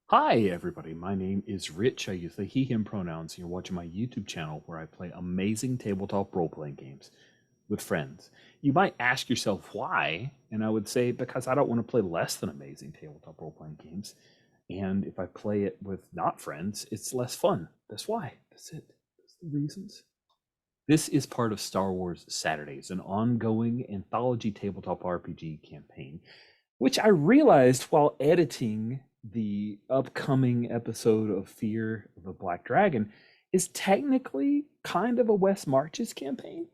Hi, everybody. My name is Rich. I use the he, him pronouns, and you're watching my YouTube channel where I play amazing tabletop role playing games with friends. You might ask yourself why, and I would say because I don't want to play less than amazing tabletop role playing games. And if I play it with not friends, it's less fun. That's why. That's it. That's the reasons. This is part of Star Wars Saturdays, an ongoing anthology tabletop RPG campaign, which I realized while editing the upcoming episode of Fear of the Black Dragon is technically kind of a Wes Marches campaign.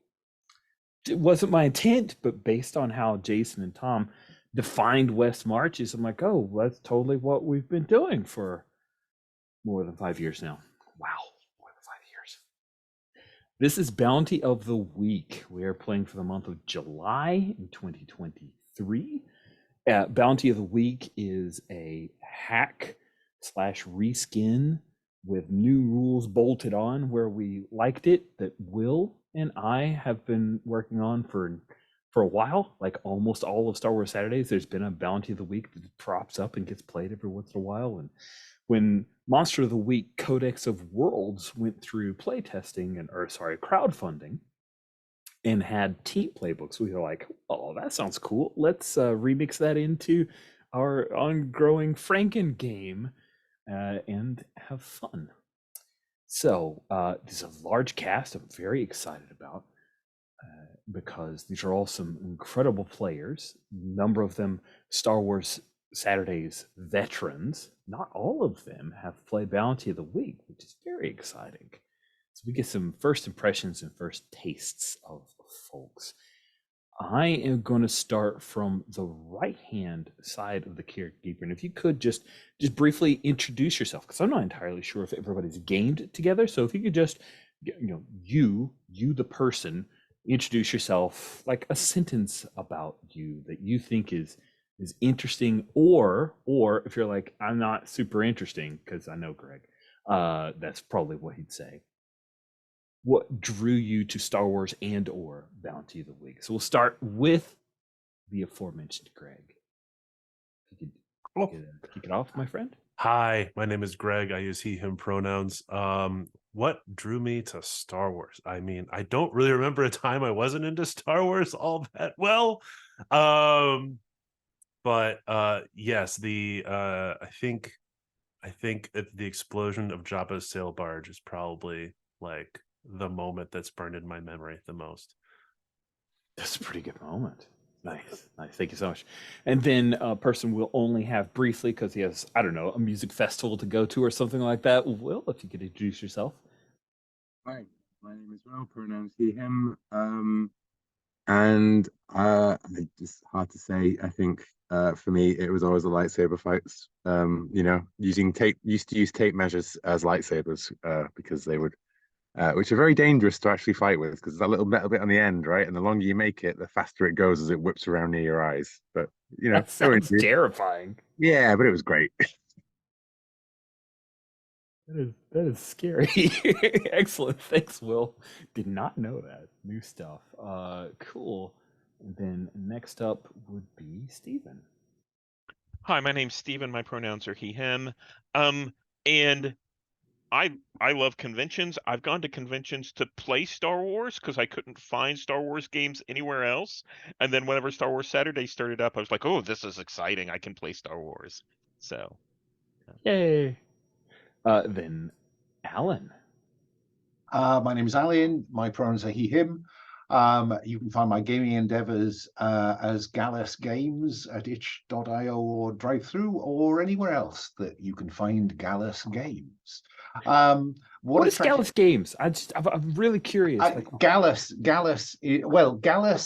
It wasn't my intent, but based on how Jason and Tom defined Wes Marches, I'm like, oh, that's totally what we've been doing for more than 5 years now. Wow, more than 5 years. This is Bounty of the Week. We are playing for the month of July in 2023. Bounty of the Week is a hack slash reskin with new rules bolted on where we liked it that Will and I have been working on for a while. Like almost all of Star Wars Saturdays, there's been a Bounty of the Week that props up and gets played every once in a while. And when Monster of the Week Codex of Worlds went through playtesting crowdfunding, and had team playbooks, we were like, oh, that sounds cool. Let's remix that into our ongoing Franken game and have fun. So there's a large cast I'm very excited about because these are all some incredible players. A number of them Star Wars Saturdays veterans. Not all of them have played Bounty of the Week, which is very exciting. So we get some first impressions and first tastes of folks. I am going to start from the right hand side of the character keeper, and if you could just briefly introduce yourself, because I'm not entirely sure if everybody's gamed together. So if you could just, you the person, introduce yourself, like a sentence about you that you think is interesting, or if you're like, I'm not super interesting, because I know Greg, that's probably what he'd say. What drew you to Star Wars and or Bounty of the Week? So we'll start with the aforementioned Greg. If you Cool. could kick it off, my friend. Hi, my name is Greg. I use he, him pronouns. What drew me to Star Wars? I mean, I don't really remember a time I wasn't into Star Wars all that well. But yes, I think the explosion of Jabba's sail barge is probably like the moment that's burned in my memory the most. That's a pretty good moment. Nice. Nice. Thank you so much. And then a person will only have briefly because he has, I don't know, a music festival to go to or something like that. Will, if you could introduce yourself. Hi, my name is Will, pronouns he, him. And it's hard to say. I think for me, it was always the lightsaber fights. Used to use tape measures as lightsabers because they would, which are very dangerous to actually fight with because there's that little metal bit on the end, right? And the longer you make it, the faster it goes as it whips around near your eyes. But That they were, sounds terrifying. yeah, but it was great. That is scary. Excellent. Thanks, Will. Did not know that. New stuff. Cool. And then next up would be Stephen. Hi, my name's Steven. My pronouns are he, him. And I love conventions. I've gone to conventions to play Star Wars because I couldn't find Star Wars games anywhere else. And then whenever Star Wars Saturday started up, I was like, oh, this is exciting. I can play Star Wars. So Yay. Then Alan. My name is Alan. My pronouns are he, him. You can find my gaming endeavors as Gallus Games at itch.io or Drive-Thru or anywhere else that you can find Gallus Games. What is Gallus Games? I'm really curious. Gallus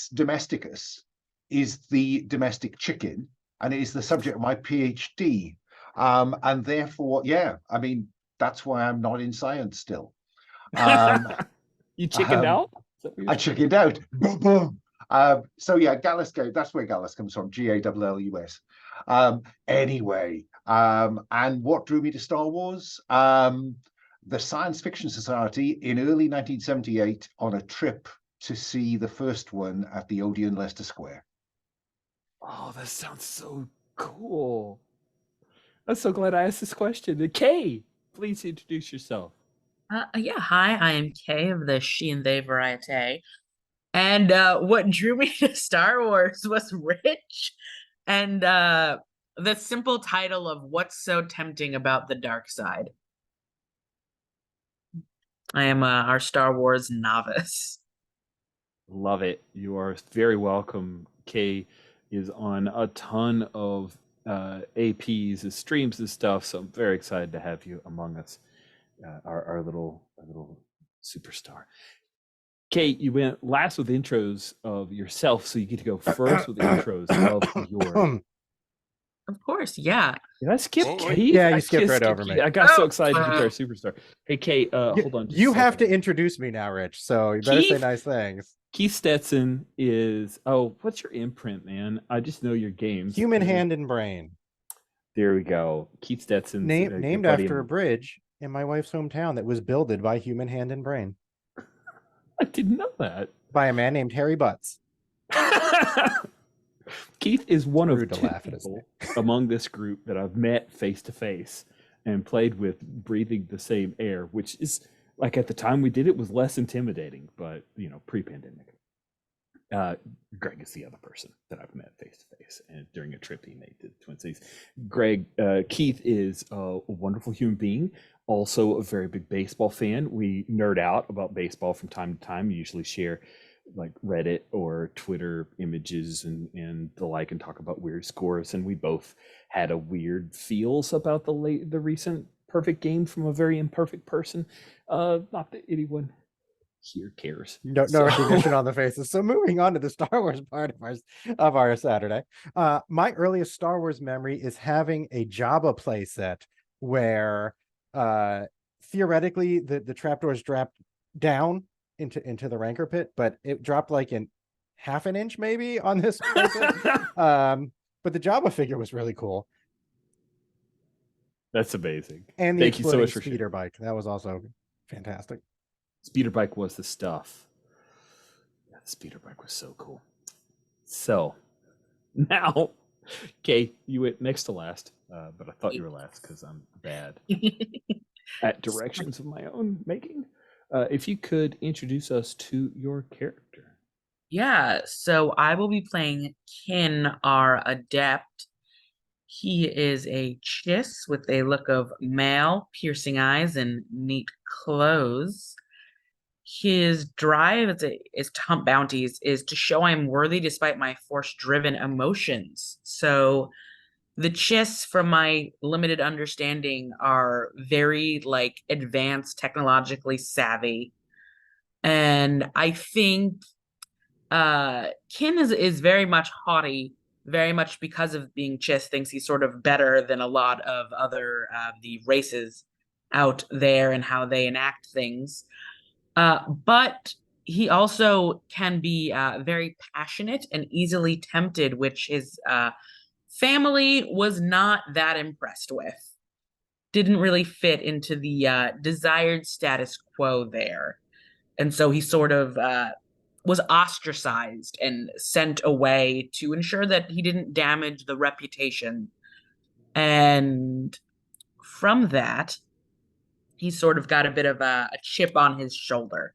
domesticus is the domestic chicken, and it is the subject of my PhD. And therefore, yeah, I mean, that's why I'm not in science still. You chickened out? I chickened out. Boom, boom. So yeah, Gallus Game. That's where Gallus comes from. Gallus. Anyway, and what drew me to Star Wars? The Science Fiction Society in early 1978 on a trip to see the first one at the Odeon Leicester Square. Oh, that sounds so cool. I'm so glad I asked this question. Kay, please introduce yourself. Yeah, hi, I am Kay of the she and they variety. And what drew me to Star Wars was Rich and the simple title of What's So Tempting About the Dark Side. I am our Star Wars novice. Love it. You are very welcome. Kay is on a ton of APs and streams and stuff, so I'm very excited to have you among us, our little superstar. Kate, you went last with intros of yourself, so you get to go first with intros of your. Of course, yeah. Did I skip Oh, Kate? Yeah, you I skipped just right skipped over me. Kate. I got so Oh, excited to get our superstar. Hey, Kate, hold on. Just You a have to second. introduce me now, Rich. So you better say Keith? nice things. Keith Stetson is. Oh, what's your imprint, man? I just know your games. Human Hand and Brain. There we go. Keith Stetson, Named after a bridge in my wife's hometown that was builded by Human Hand and Brain I didn't know that. by a man named Harry Butts. Keith is one of Rude to two laugh at his people among this group that I've met face to face and played with, breathing the same air, which is like at the time we did it was less intimidating, but pre-pandemic. Greg is the other person that I've met face to face and during a trip he made to the Twin Cities. Keith is a wonderful human being, also a very big baseball fan. We nerd out about baseball from time to time. We usually share like Reddit or Twitter images and the like, and talk about weird scores. And we both had a weird feels about the recent perfect game from a very imperfect person. Not that anyone here cares. No recognition on the faces. So moving on to the Star Wars part of our Saturday. My earliest Star Wars memory is having a Jabba playset where theoretically the trapdoors dropped down into the Rancor pit, but it dropped like in half an inch maybe on this playset. But the Jabba figure was really cool. That's amazing. And the Thank you so much for speeder bike. That was also fantastic. Speeder bike was the stuff. Yeah, the speeder bike was so cool. So now, Kay, you went next to last, but I thought you were last because I'm bad at directions of my own making. If you could introduce us to your character. Yeah, so I will be playing Kin, our adept. He is a chiss with a look of male, piercing eyes, and neat clothes. His drive is to hunt bounties, is to show I'm worthy despite my force-driven emotions. So the chiss, from my limited understanding, are very like advanced, technologically savvy. And I think Kin is very much haughty, very much because of being chiss, thinks he's sort of better than a lot of other the races out there and how they enact things. But he also can be very passionate and easily tempted, which his family was not that impressed with. Didn't really fit into the desired status quo there. And so he sort of was ostracized and sent away to ensure that he didn't damage the reputation. And from that, he sort of got a bit of a chip on his shoulder.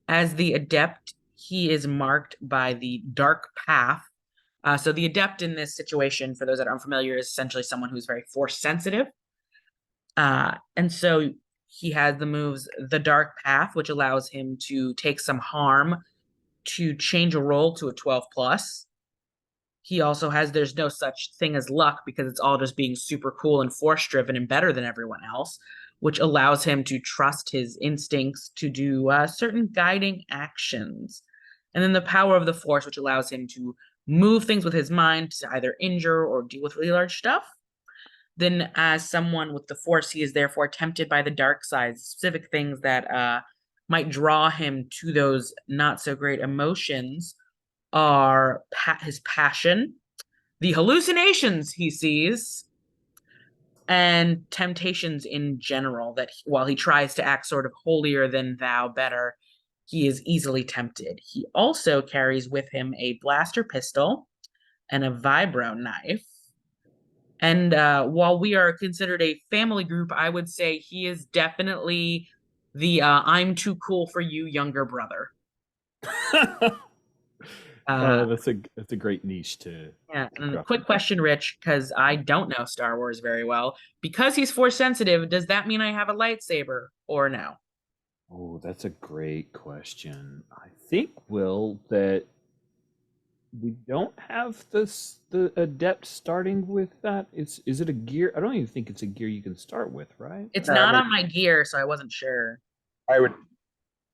As the adept, he is marked by the dark path. So the adept in this situation, for those that are unfamiliar, is essentially someone who's very force sensitive. And so he has the moves the dark path, which allows him to take some harm to change a roll to a 12 plus. He also has there's no such thing as luck because it's all just being super cool and force driven and better than everyone else, which allows him to trust his instincts to do certain guiding actions. And then the power of the force, which allows him to move things with his mind to either injure or deal with really large stuff. Then as someone with the force, he is therefore tempted by the dark side, specific things that might draw him to those not so great emotions are his passion, the hallucinations he sees, and temptations in general, that while he tries to act sort of holier than thou better, he is easily tempted. He also carries with him a blaster pistol and a vibro knife. And while we are considered a family group, I would say he is definitely the I'm too cool for you younger brother. That's a great niche to Yeah, and a drop quick in. question, Rich, because I don't know Star Wars very well. Because he's force sensitive, does that mean I have a lightsaber or no? Oh, that's a great question. I think, Will, that we don't have the adept starting with that. Is it a gear? I don't even think it's a gear you can start with, right? It's I not mean, on my gear, so I wasn't sure. I would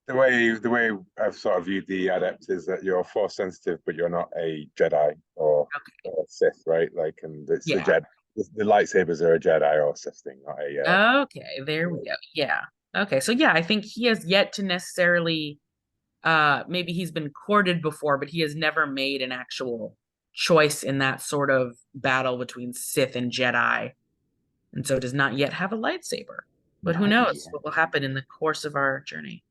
the way I've sort of viewed the adept is that you're force sensitive, but you're not a Jedi or a Sith, right? Like, and it's the Yeah. Jedi. The lightsabers are a Jedi or a Sith thing, not a. Okay, there we go. Yeah. Okay, so yeah, I think he has yet to necessarily maybe he's been courted before, but he has never made an actual choice in that sort of battle between Sith and Jedi, and so does not yet have a lightsaber. But who Not knows yet. what will happen in the course of our journey?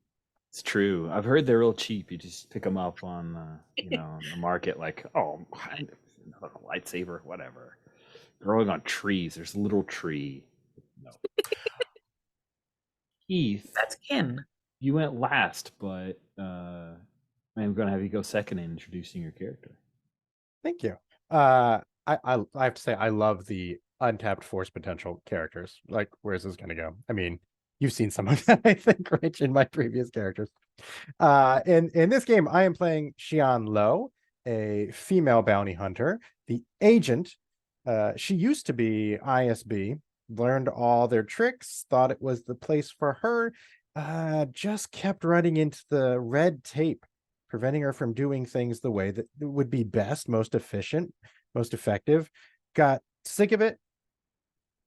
It's true. I've heard they're real cheap. You just pick them up on, on the market. Like, oh, another lightsaber, whatever. Growing on trees. There's a little tree. No. Keith, That's Kin. you went last, but I'm going to have you go second in introducing your character. Thank you. I have to say I love the untapped force potential characters. Like, where's this gonna go? I mean, you've seen some of that, I think, Rich, in my previous characters. In this game, I am playing Xian Lo, a female bounty hunter, the agent. She used to be ISB, learned all their tricks, thought it was the place for her, just kept running into the red tape, preventing her from doing things the way that would be best, most efficient, most effective. Got sick of it.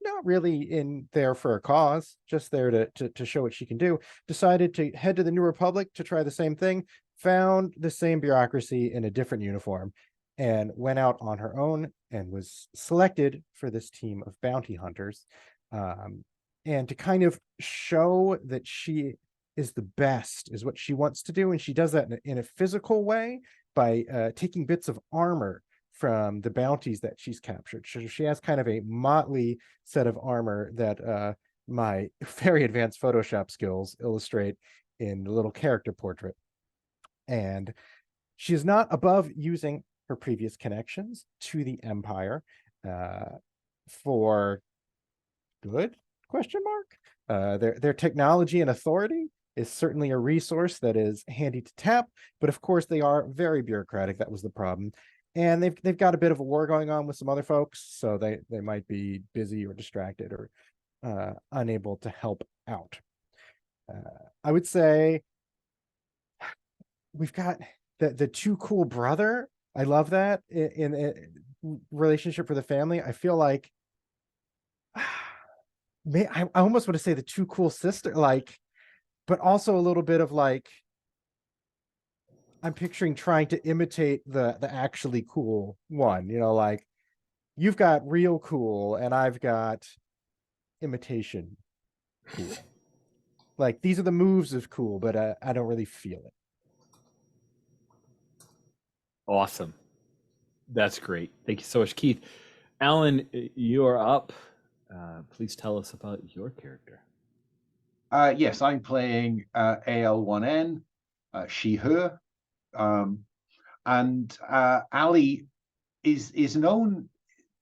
Not really in there for a cause, just there to show what she can do. Decided to head to the New Republic to try the same thing. Found the same bureaucracy in a different uniform, and went out on her own and was selected for this team of bounty hunters. And to kind of show that she is the best is what she wants to do, and she does that in a physical way by taking bits of armor from the bounties that she's captured. So she has kind of a motley set of armor that my very advanced Photoshop skills illustrate in the little character portrait. And she is not above using her previous connections to the Empire for good, question mark. Their technology and authority is certainly a resource that is handy to tap, but of course they are very bureaucratic. That was the problem. And they've got a bit of a war going on with some other folks, so they might be busy or distracted or unable to help out. I would say we've got the too cool brother. I love that in relationship for the family. I feel like I almost want to say the too cool sister, like, but also a little bit of like, I'm picturing trying to imitate the actually cool one, like you've got real cool and I've got imitation cool. Like, these are the moves of cool, but I don't really feel it. Awesome. That's great. Thank you so much, Keith. Alan, you are up. Please tell us about your character. Yes, I'm playing AL1N, she, her. And Ali is known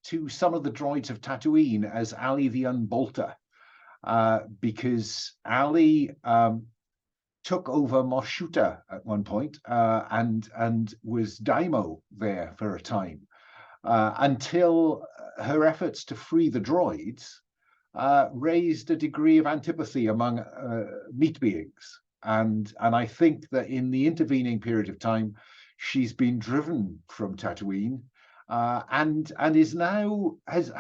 to some of the droids of Tatooine as Ali the Unbolter, because Ali took over Mos Shuta at one point, and was daimo there for a time, until her efforts to free the droids raised a degree of antipathy among meat beings. And I think that in the intervening period of time, she's been driven from Tatooine, and is now has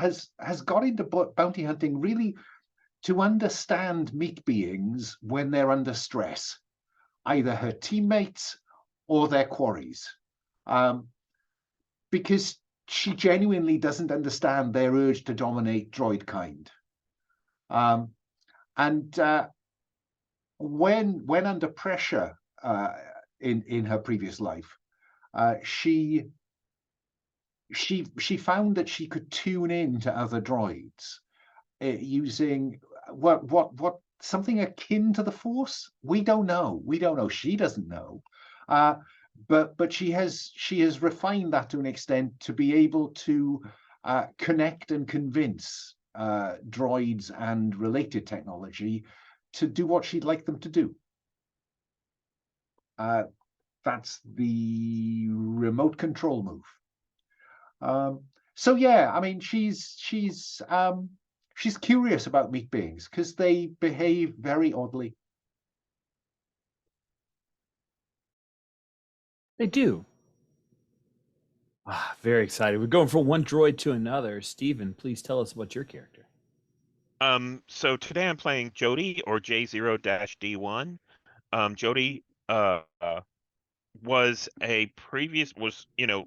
got into bounty hunting really to understand meat beings when they're under stress, either her teammates or their quarries, because she genuinely doesn't understand their urge to dominate droid kind. And when under pressure in her previous life, she she found that she could tune in to other droids using what something akin to the Force. We don't know. We don't know. She doesn't know. But she has refined that to an extent to be able to connect and convince droids and related technology to do what she'd like them to do. That's the remote control move. So yeah, I mean, she's curious about meat beings because they behave very oddly. They do. Very excited. We're going from one droid to another. Steven, please tell us about your character. So today I'm playing Jody, or J0-D1. Jody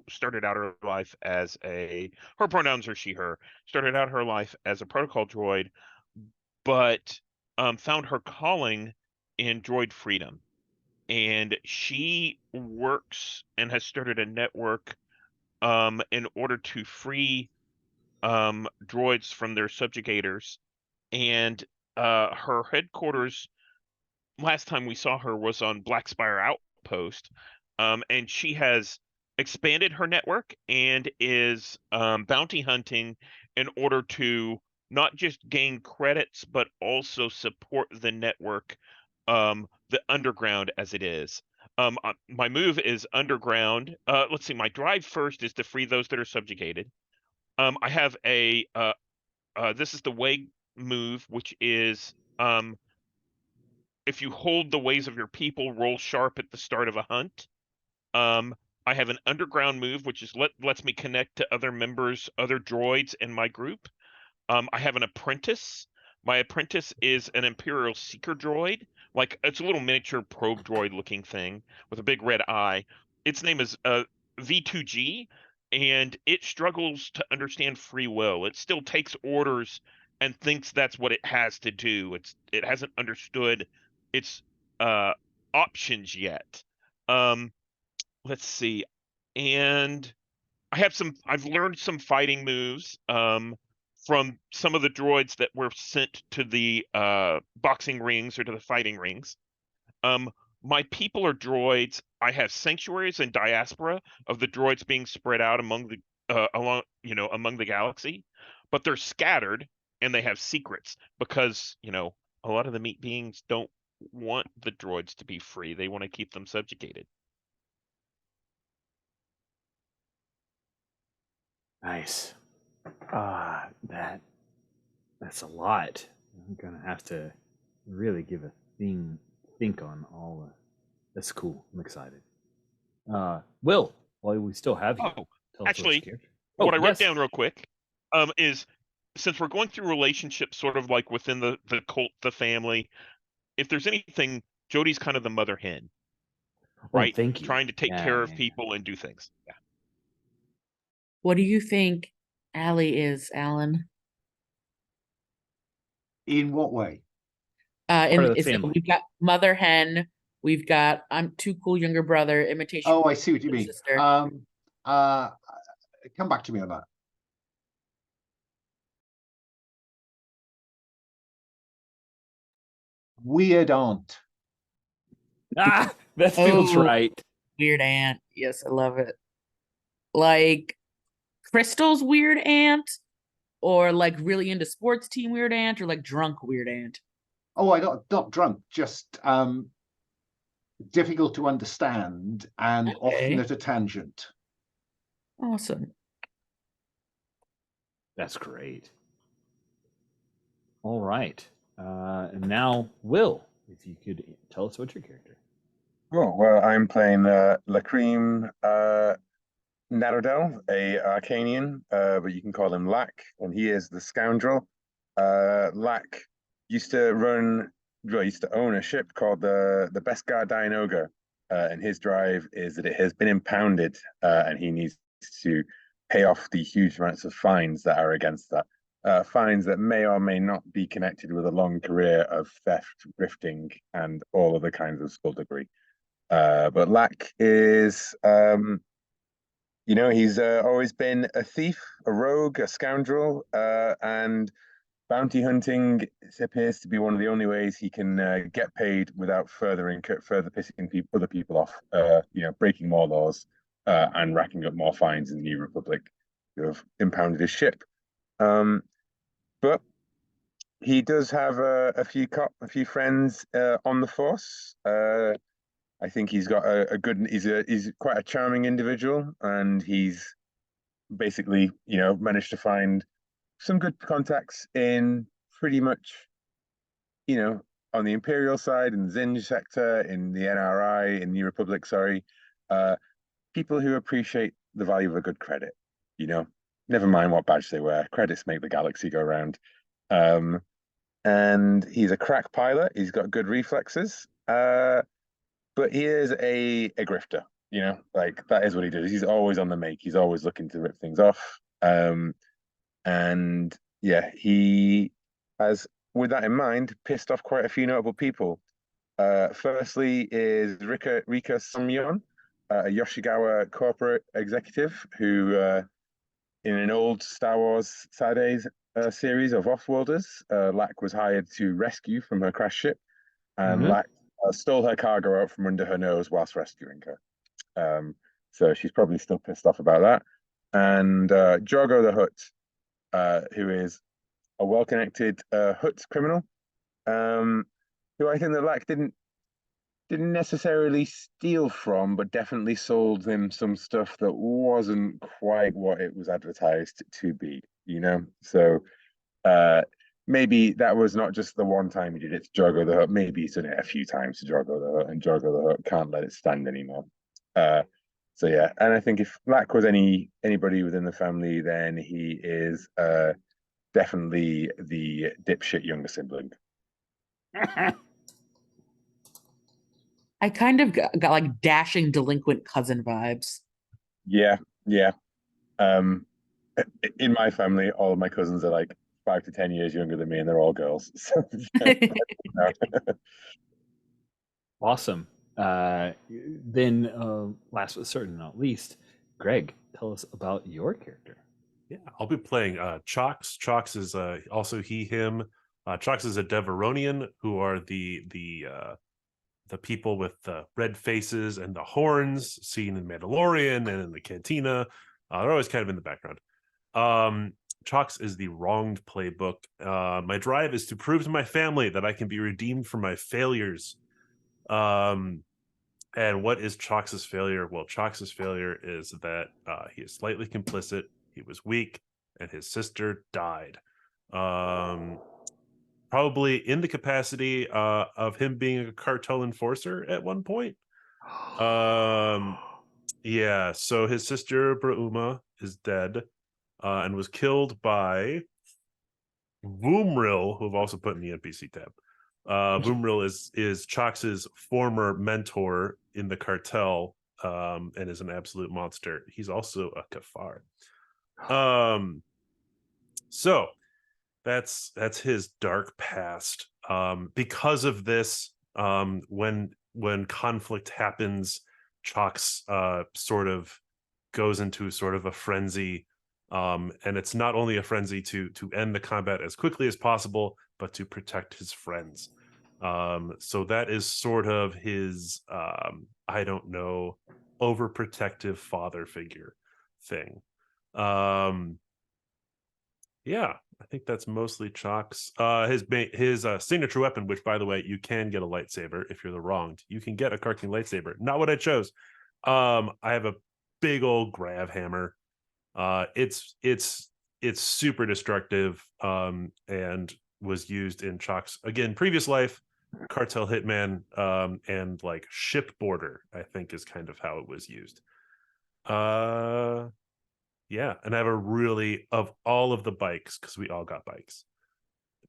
started out her life as her pronouns are she, her, started out her life as a protocol droid, but found her calling in droid freedom. And she works and has started a network in order to free droids from their subjugators. And her headquarters, last time we saw her, was on Black Spire Outpost. And she has expanded her network and is bounty hunting in order to not just gain credits, but also support the network, the underground as it is. My move is underground. Let's see, my drive first is to free those that are subjugated. I have this is the way move, which is if you hold the ways of your people, roll sharp at the start of a hunt. I have an underground move, which is lets me connect to other members, other droids in my group. I have an apprentice. My apprentice is an Imperial Seeker droid. Like, it's a little miniature probe droid looking thing with a big red eye. Its name is V2G, and it struggles to understand free will. It still takes orders and thinks that's what it has to do. It hasn't understood its options yet. Let's see. And I've learned some fighting moves from some of the droids that were sent to the boxing rings or to the fighting rings. My people are droids. I have sanctuaries and diaspora of the droids being spread out among the galaxy, but they're scattered and they have secrets because, a lot of the meat beings don't want the droids to be free. They want to keep them subjugated. Nice. That's a lot. I'm gonna have to really give a think on all. That's cool. I'm excited. Will, while we still have you, Oh, tell us about actually, your character. what I wrote Yes. down real quick is, since we're going through relationships sort of like within the cult, the family, if there's anything, Jody's kind of the mother hen, right? Thank you. Trying to take Yeah, care of yeah. people and do things. Yeah. What do you think Allie is, Alan? In what way? Part of the So family. we've got mother hen, we've got I'm too cool younger brother, imitation Oh, I see what you mean. sister. Come back to me on that. Weird aunt. That feels Oh. right. Weird aunt. Yes, I love it. Like Crystal's weird aunt, or like really into sports team weird aunt, or like drunk weird aunt. Oh, I not drunk, just difficult to understand and often Okay. at a tangent. Awesome. That's great. All right. And now, Will, if you could tell us about your character. Oh, well, I'm playing Lacreem Narodel, a Arcanian, but you can call him Lack, and he is the scoundrel. Lack used to own a ship called the Beskar Dianoga, and his drive is that it has been impounded, and he needs to pay off the huge amounts of fines that are against that. Fines that may or may not be connected with a long career of theft, grifting, and all other kinds of skullduggery. But Lack is you know, he's always been a thief, a rogue, a scoundrel, and bounty hunting appears to be one of the only ways he can get paid without further pissing other people off. You know, breaking more laws and racking up more fines in the New Republic who have impounded his ship. But he does have a few friends on the force. I think he's got a good. He's quite a charming individual, and he's basically, you know, managed to find some good contacts in pretty much, you know, on the Imperial side, in the Zinj sector, in the NRI, in New Republic, sorry, people who appreciate the value of a good credit, you know, never mind what badge they wear, credits make the galaxy go round. And he's a crack pilot, he's got good reflexes, but he is a grifter, you know, like that is what he does. He's always on the make, he's always looking to rip things off. And yeah, he has, with that in mind, pissed off quite a few notable people. Firstly is Rika Sumyon, a Yoshigawa corporate executive who, in an old Star Wars Saturdays series of Offworlders, Lack was hired to rescue from her crash ship, and Lack stole her cargo out from under her nose whilst rescuing her. So she's probably still pissed off about that. And Jorgo the Hutt, who is a well-connected Hutt criminal, who I think that Lack didn't necessarily steal from, but definitely sold him some stuff that wasn't quite what it was advertised to be, you know? So maybe that was not just the one time he did it to Jorgo the Hutt, maybe he's done it a few times to Jorgo the Hutt, and Jorgo the Hutt can't let it stand anymore. So yeah, and I think if Lack was anybody within the family, then he is definitely the dipshit younger sibling. I kind of got like dashing delinquent cousin vibes. Yeah, yeah. In my family, all of my cousins are like 5 to 10 years younger than me, and they're all girls. So, Awesome. Then, last but certainly not least, Greg, tell us about your character. Yeah, I'll be playing Chox. Chox is also he, him. Chox is a Deveronian, who are the people with the red faces and the horns seen in Mandalorian and in the Cantina. They're always kind of in the background. Chox is the wronged playbook. My drive is to prove to my family that I can be redeemed from my failures. And what is Chox's failure? Well, Chox's failure is that he is slightly complicit. He was weak, and his sister died. Probably in the capacity of him being a cartel enforcer at one point. Yeah, so his sister Brauma is dead and was killed by Voomril, who I've also put in the NPC tab. Voomril is Chox's former mentor in the cartel and is an absolute monster. He's also a Kafar. So that's his dark past. Because of this, when conflict happens, Chox sort of goes into sort of a frenzy, and it's not only a frenzy to end the combat as quickly as possible, but to protect his friends. So that is sort of his I don't know, overprotective father figure thing. Yeah, I think that's mostly Chox. His signature weapon, which by the way, you can get a lightsaber if you're the wronged. You can get a Karking lightsaber. Not what I chose. I have a big old grav hammer. It's super destructive. And was used in Chox again previous life, cartel hitman, and like ship border, I think is kind of how it was used. Yeah, and I have a really, of all of the bikes, because we all got bikes,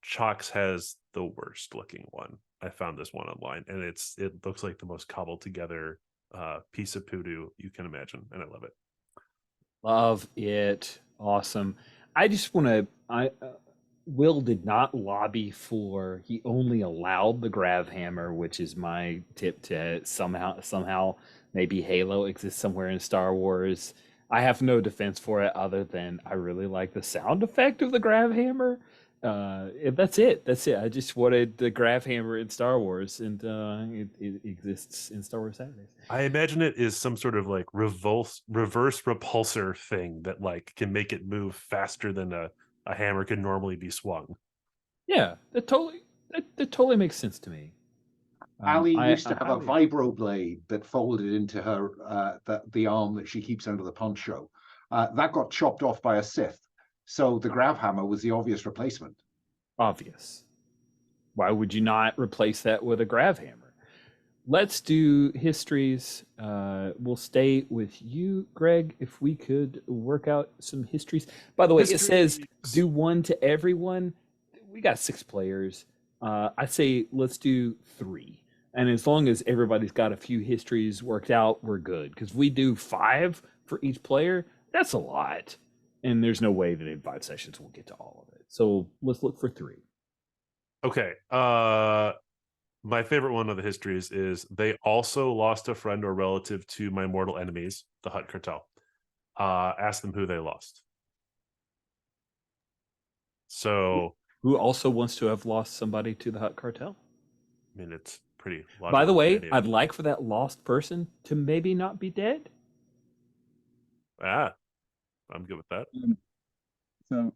Chox has the worst looking one. I found this one online, and it looks like the most cobbled together piece of poodoo you can imagine, and I love it. Love it. Awesome. I just want to. Will did not lobby for. He only allowed the grav hammer, which is my tip to somehow maybe Halo exists somewhere in Star Wars. I have no defense for it other than I really like the sound effect of the grav hammer. That's it. That's it. I just wanted the grav hammer in Star Wars, and it exists in Star Wars Saturdays. I imagine it is some sort of like reverse repulsor thing that like can make it move faster than a hammer could normally be swung. Yeah, that totally makes sense to me. Ali used to I have a highly- vibro blade that folded into her the arm that she keeps under the poncho. That got chopped off by a Sith, so the grav hammer was the obvious replacement. obvious. Why would you not replace that with a grav hammer? Let's do histories. We'll stay with you, Greg, if we could work out some histories. By the way, it says Histories. do one to everyone. We got 6 players. I say let's do 3. And as long as everybody's got a few histories worked out, we're good. Because we do 5 for each player, that's a lot. And there's no way that in 5 sessions we'll get to all of it. So let's look for 3. Okay. My favorite one of the histories is they also lost a friend or relative to my mortal enemies, the Hutt Cartel. Ask them who they lost. So, Who also wants to have lost somebody to the Hutt Cartel? I mean, it's pretty logical. By the for way, any of I'd them. like for that lost person to maybe not be dead. I'm good with that. So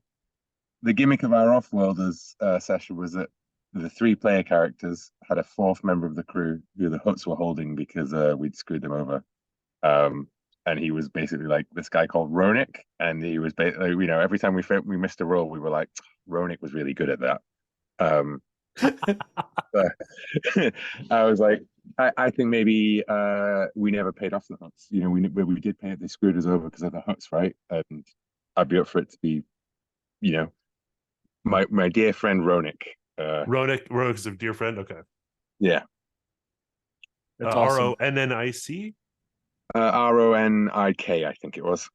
the gimmick of our off-worlders session was that the 3 player characters had a 4th member of the crew who the Hutts were holding because we'd screwed them over. And he was basically like this guy called Ronik, and he was basically, every time we missed a roll, we were like, Ronik was really good at that. I was like, I think maybe we never paid off the Hutts. We did pay it. They screwed us over because of the Hutts, right? And I'd be up for it to be, my dear friend Ronik. Ronik is a dear friend. Okay. Yeah. That's awesome. RONNIC. RONIK, I think it was.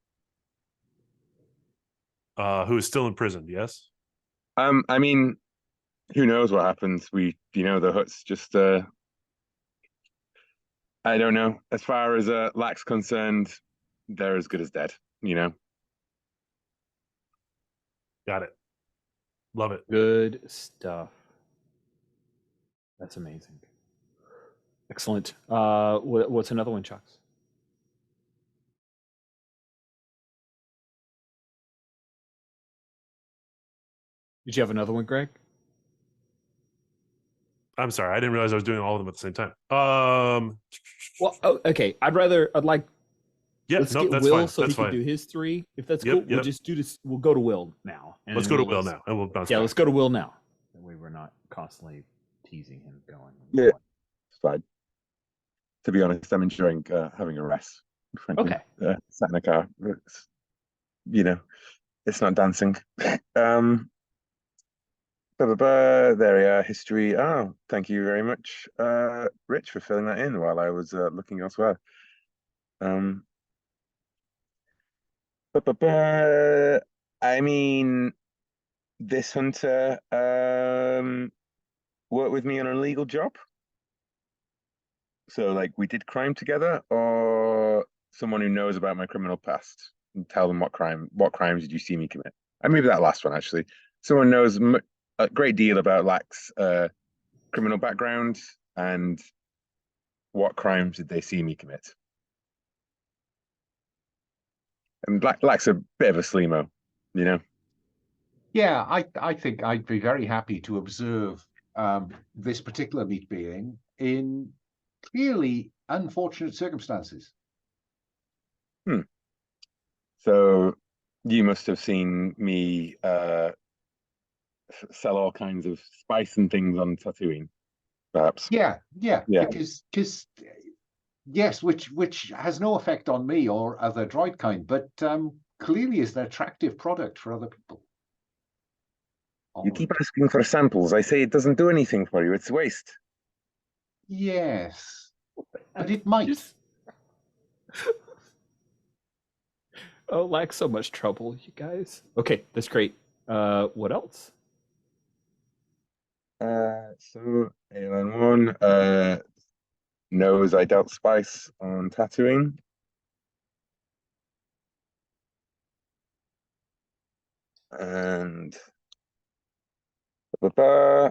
Who is still in prison? Yes. I mean, who knows what happens? The Hutts just I don't know. As far as Lack's concerned, they're as good as dead, Got it. Love it. Good stuff. That's amazing. Excellent. What's another one, Chucks? Did you have another one, Greg? I'm sorry. I didn't realize I was doing all of them at the same time. Well, okay. I'd like. Yeah, Let's no, get that's Will fine. so That's he can fine. do his 3. If that's Yep, cool, we'll yep. just do this. We'll go to Will now. and Let's then go to Will now, and we'll bounce Yeah, back. let's go to Will now. That way we're not constantly teasing him going. Yeah. It's fine. To be honest, I'm enjoying having a rest. Frankly. Okay. Sat in a car. It's not dancing. There we are. History. Oh, thank you very much, Rich, for filling that in while I was looking elsewhere. I mean, this hunter worked with me on an illegal job. So, like, we did crime together, or someone who knows about my criminal past and tell them what crimes did you see me commit? And maybe that last one, actually. Someone knows a great deal about Lack's criminal background and what crimes did they see me commit? And Lack's a bit of a sleemo, Yeah, I think I'd be very happy to observe this particular meat being in clearly unfortunate circumstances. So you must have seen me sell all kinds of spice and things on Tatooine, perhaps. Yeah, Yeah. because yes, which has no effect on me or other droid kind, but clearly is an attractive product for other people. You keep asking for samples. I say it doesn't do anything for you. It's waste. Yes, but it might. Oh, like so much trouble, you guys. Okay, that's great. What else? So ALN1 knows I dealt spice on Tatooine. And uh,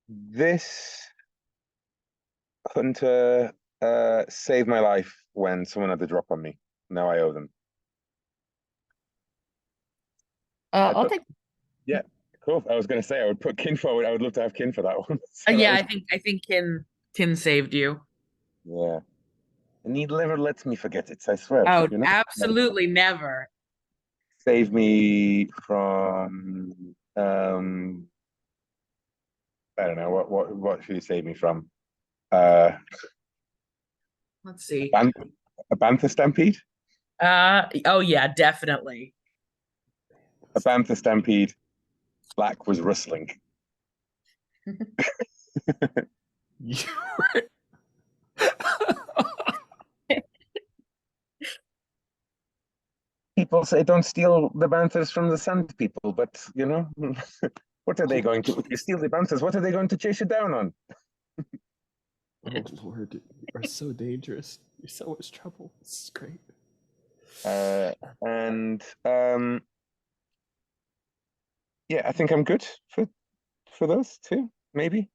this hunter saved my life when someone had the drop on me. Now I owe them. I'll take. Yeah, cool. I was going to say I would put kin forward. I would love to have kin for that one. So Yeah, that I think Kin saved you. yeah. And he never lets me forget it, I swear. Oh, You know? absolutely never. Save me from I don't know what should he save me from? Let's see. A bantha stampede? Oh yeah, definitely. A bantha stampede. Black was rustling. You People say don't steal the banthas from the sand people, but you know, what are they going to? If you steal the banthas, what are they going to chase you down on? Oh Lord, you are so dangerous. You're so much trouble. This is great. And yeah, I think I'm good for those two, maybe.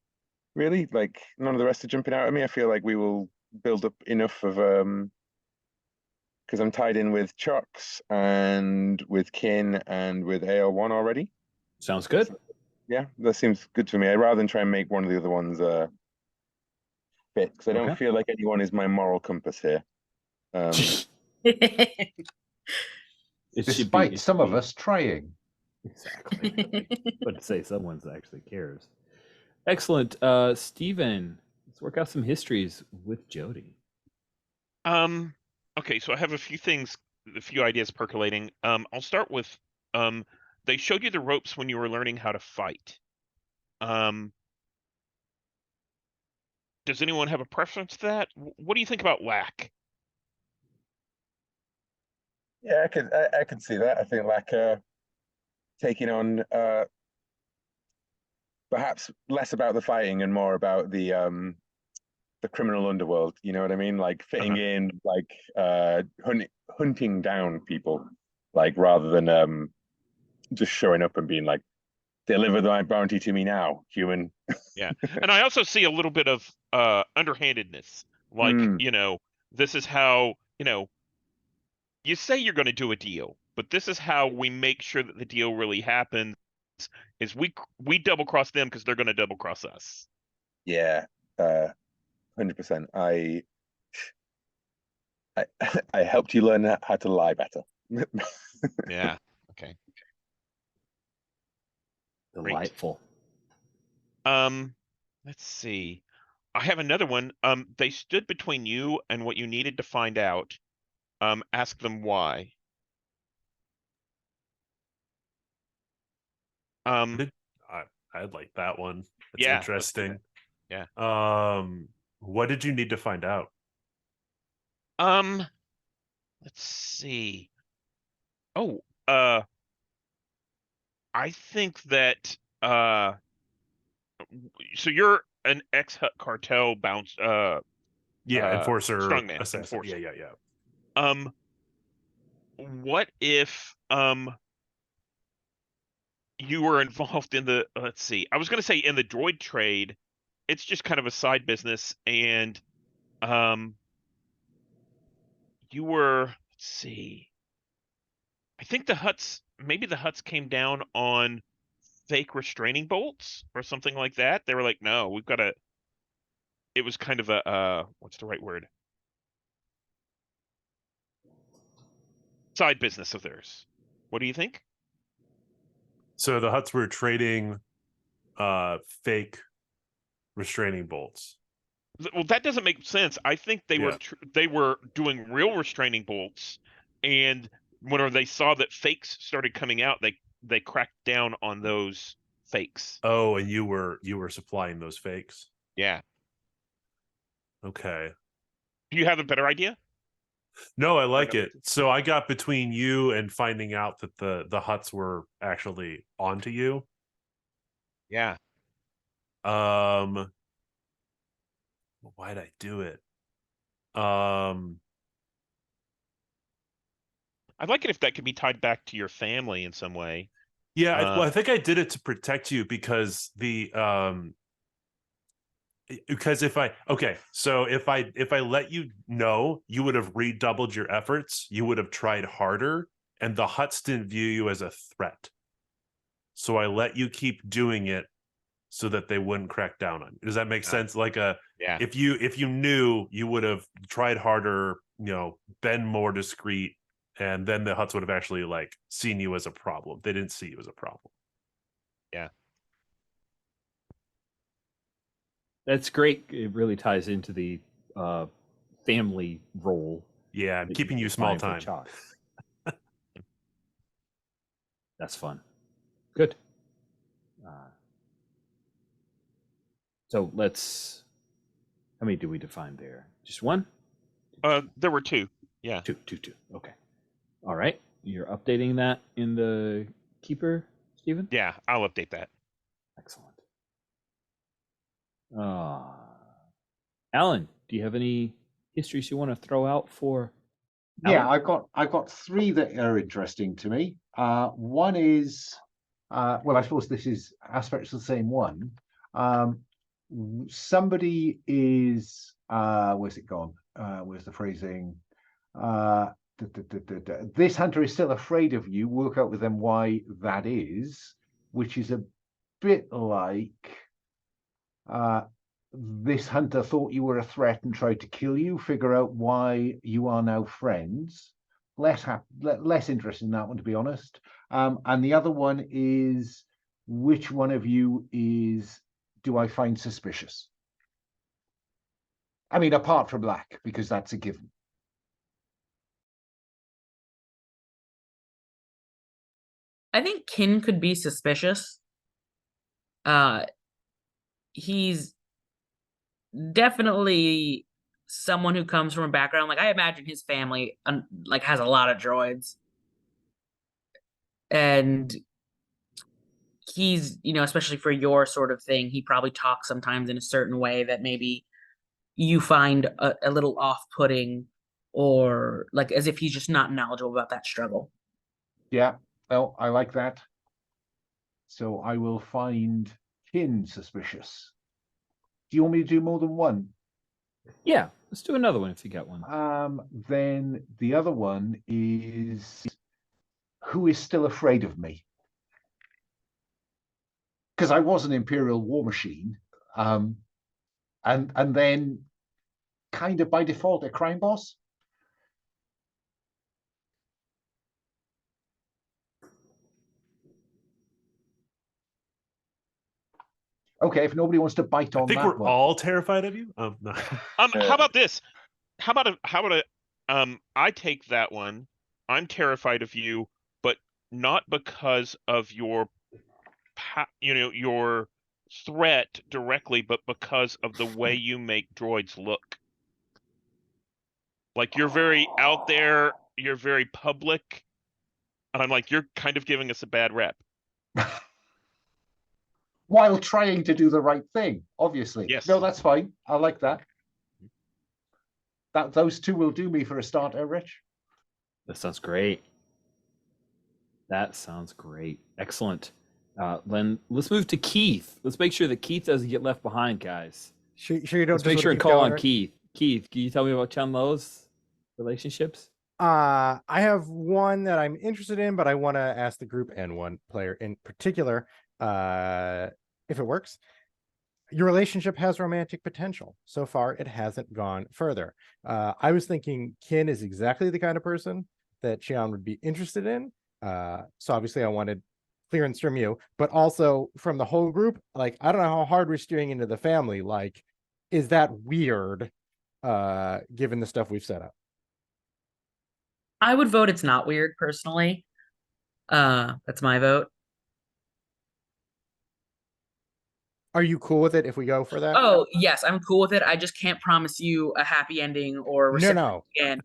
Really, like none of the rest are jumping out at me. I feel like we will build up enough of because I'm tied in with Chucks and with Kin and with AO1 already. Sounds good. Yeah, that seems good to me. I'd rather than try and make one of the other ones fit because I don't Okay. feel like anyone is my moral compass here. It should Despite be. It some should of be. us trying. Exactly. But to say someone's actually cares. Excellent. Steven, let's work out some histories with Jody. Okay, so I have a few ideas percolating. I'll start with they showed you the ropes when you were learning how to fight. Does anyone have a preference to that? What do you think about lack? Yeah, I could see that. I think like taking on perhaps less about the fighting and more about the criminal underworld. You know what I mean? Like fitting in, like hunting down people, like rather than just showing up and being like, deliver my bounty to me now, human. Yeah, and I also see a little bit of underhandedness. Like, this is how, you say you're going to do a deal, but this is how we make sure that the deal really happens. Is we double cross them because they're going to double cross us. Yeah, 100%. I helped you learn how to lie better. Yeah. Okay. Delightful. Let's see. I have another one. They stood between you and what you needed to find out. Ask them why. I'd like that one. It's Yeah, interesting. Yeah. What did you need to find out? Let's see. Oh, I think that so you're an ex-Hut cartel bounce Enforcer, strongman, assassin. enforcer. Yeah. What if you were involved in the let's see. I was going to say in the droid trade. It's just kind of a side business and you were, let's see. I think maybe the Huts came down on fake restraining bolts or something like that. They were like, no, we've got it was kind of a what's the right word? Side business of theirs. What do you think? So the Huts were trading fake restraining bolts. Well, that doesn't make sense. I think they were doing real restraining bolts, and whenever they saw that fakes started coming out, they cracked down on those fakes. Oh, and you were supplying those fakes. Yeah. Okay. Do you have a better idea? No, I like it. So I got between you and finding out that the Huts were actually onto you. Yeah. Why'd I do it? I'd like it if that could be tied back to your family in some way. Yeah, well, I think I did it to protect you because if I let you know, you would have redoubled your efforts, you would have tried harder, and the Hutts didn't view you as a threat. So I let you keep doing it so that they wouldn't crack down on you. Does that make sense? Like Yeah. if you knew, you would have tried harder, been more discreet, and then the Hutts would have actually like seen you as a problem. They didn't see you as a problem. Yeah. That's great. It really ties into the family role. Yeah, I'm that keeping you define small for time. Chalk. That's fun. Good. So let's. How many do we define there? Just one? There were two. Yeah. Two. Okay. All right. You're updating that in the keeper, Stephen? Yeah, I'll update that. Excellent. Alan, do you have any histories you want to throw out for? Yeah, Alan? I've got three that are interesting to me. One is, well, I suppose this is aspects of the same one. Somebody is, where's it gone? Where's the phrasing? This hunter is still afraid of you. Work out with them why that is, which is a bit like this hunter thought you were a threat and tried to kill you. Figure out why you are now friends. Less interested in that one, to be honest. And the other one is, which one of you do I find suspicious? I mean, apart from Black, because that's a given. I think Kin could be suspicious. He's definitely someone who comes from a background, like I imagine his family like has a lot of droids, and he's, especially for your sort of thing, he probably talks sometimes in a certain way that maybe you find a little off-putting, or like as if he's just not knowledgeable about that struggle. Yeah, well, I like that. So I will find Kin suspicious. Do you want me to do more than one? Yeah, let's do another one if you got one. Then the other one is, who is still afraid of me? Because I was an Imperial war machine, and then kind of by default a crime boss. Okay, if nobody wants to bite I on think that we're one. all terrified of you. No. How about this? How about I take that one. I'm terrified of you, but not because of your your threat directly, but because of the way you make droids look. Like you're very out there, you're very public, and I'm like, you're kind of giving us a bad rep. While trying to do the right thing, obviously. Yes. No, that's fine. I like that. Those two will do me for a starter, Rich. That sounds great. Excellent. Len, let's move to Keith. Let's make sure that Keith doesn't get left behind, guys. Sure you don't. Let's make sure and call on Keith. Keith, can you tell me about Chen Lo's relationships? I have one that I'm interested in, but I want to ask the group and one player in particular, if it works. Your relationship has romantic potential. So far, it hasn't gone further. I was thinking Kin is exactly the kind of person that Xian would be interested in. So obviously I wanted clearance from you, but also from the whole group. Like, I don't know how hard we're steering into the family. Like, is that weird, given the stuff we've set up? I would vote it's not weird, personally. That's my vote. Are you cool with it if we go for that? Oh, yes, I'm cool with it. I just can't promise you a happy ending or No. again.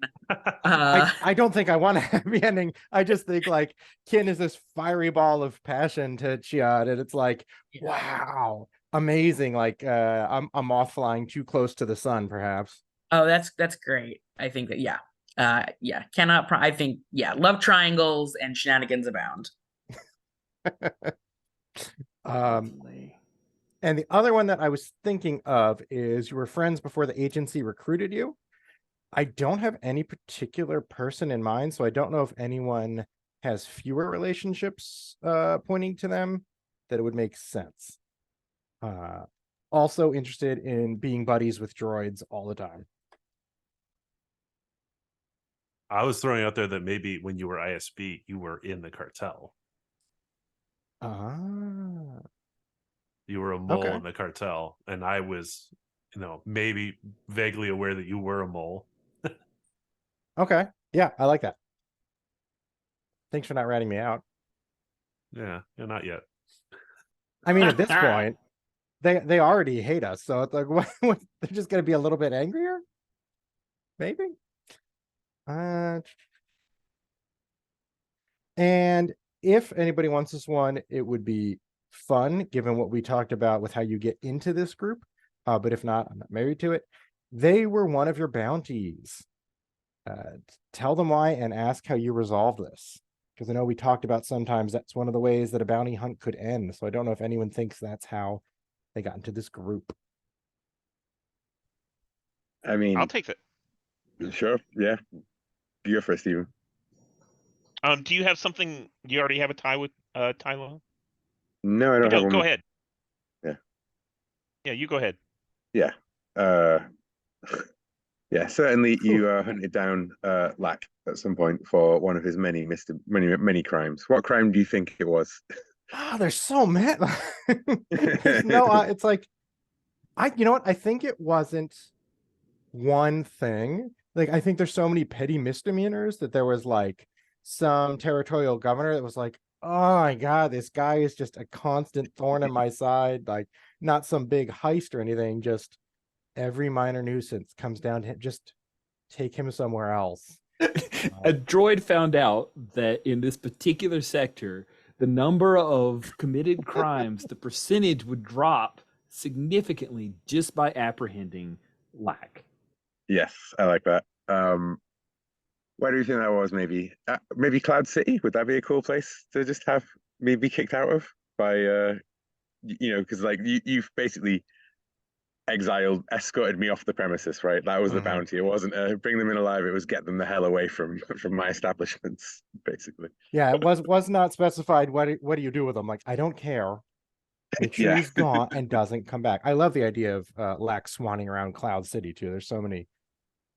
I don't think I want a happy ending. I just think like Kin is this fiery ball of passion to Chiad, and it's like, wow, amazing, like a moth flying too close to the sun, perhaps. Oh, that's great. I think that yeah, I think love triangles and shenanigans abound. Lovely. And the other one that I was thinking of is you were friends before the agency recruited you. I don't have any particular person in mind, so I don't know if anyone has fewer relationships pointing to them that it would make sense. Also interested in being buddies with droids all the time. I was throwing out there that maybe when you were ISB, you were in the cartel. Ah, You were a mole Okay. in the cartel, and I was, maybe vaguely aware that you were a mole. okay. Yeah, I like that. Thanks for not ratting me out. Yeah, not yet. I mean, at this point, they already hate us, so it's like, what, they're just gonna be a little bit angrier, maybe. And if anybody wants this one, it would be fun, given what we talked about with how you get into this group. But if not, I'm not married to it. They were one of your bounties. Tell them why and ask how you resolve this. Because I know we talked about sometimes that's one of the ways that a bounty hunt could end. So I don't know if anyone thinks that's how they got into this group. I mean, I'll take that. sure, yeah. You go first, Steven. Do you have something? Do you already have a tie with Tylo? No, I don't have one. Go ahead. Yeah. Yeah, you go ahead. Yeah. Yeah, certainly you hunted down Lack at some point for one of his many crimes. What crime do you think it was? There's so many. No, it's like, you know what? I think it wasn't one thing. Like, I think there's so many petty misdemeanors that there was like some territorial governor that was like, oh my God, this guy is just a constant thorn in my side. Like, not some big heist or anything, just every minor nuisance comes down to him. Just take him somewhere else. A droid found out that in this particular sector, the number of committed crimes, the percentage would drop significantly just by apprehending Lack. Yes, I like that. Where do you think that was? Maybe Cloud City. Would that be a cool place to just have me be kicked out of by because like you've basically escorted me off the premises, right? That was the bounty. It wasn't bring them in alive. It was get them the hell away from my establishments, basically. Yeah, it was not specified what do you do with them. Like, I don't care. Make sure Yeah. he's gone and doesn't come back. I love the idea of Lack swanning around Cloud City too. There's so many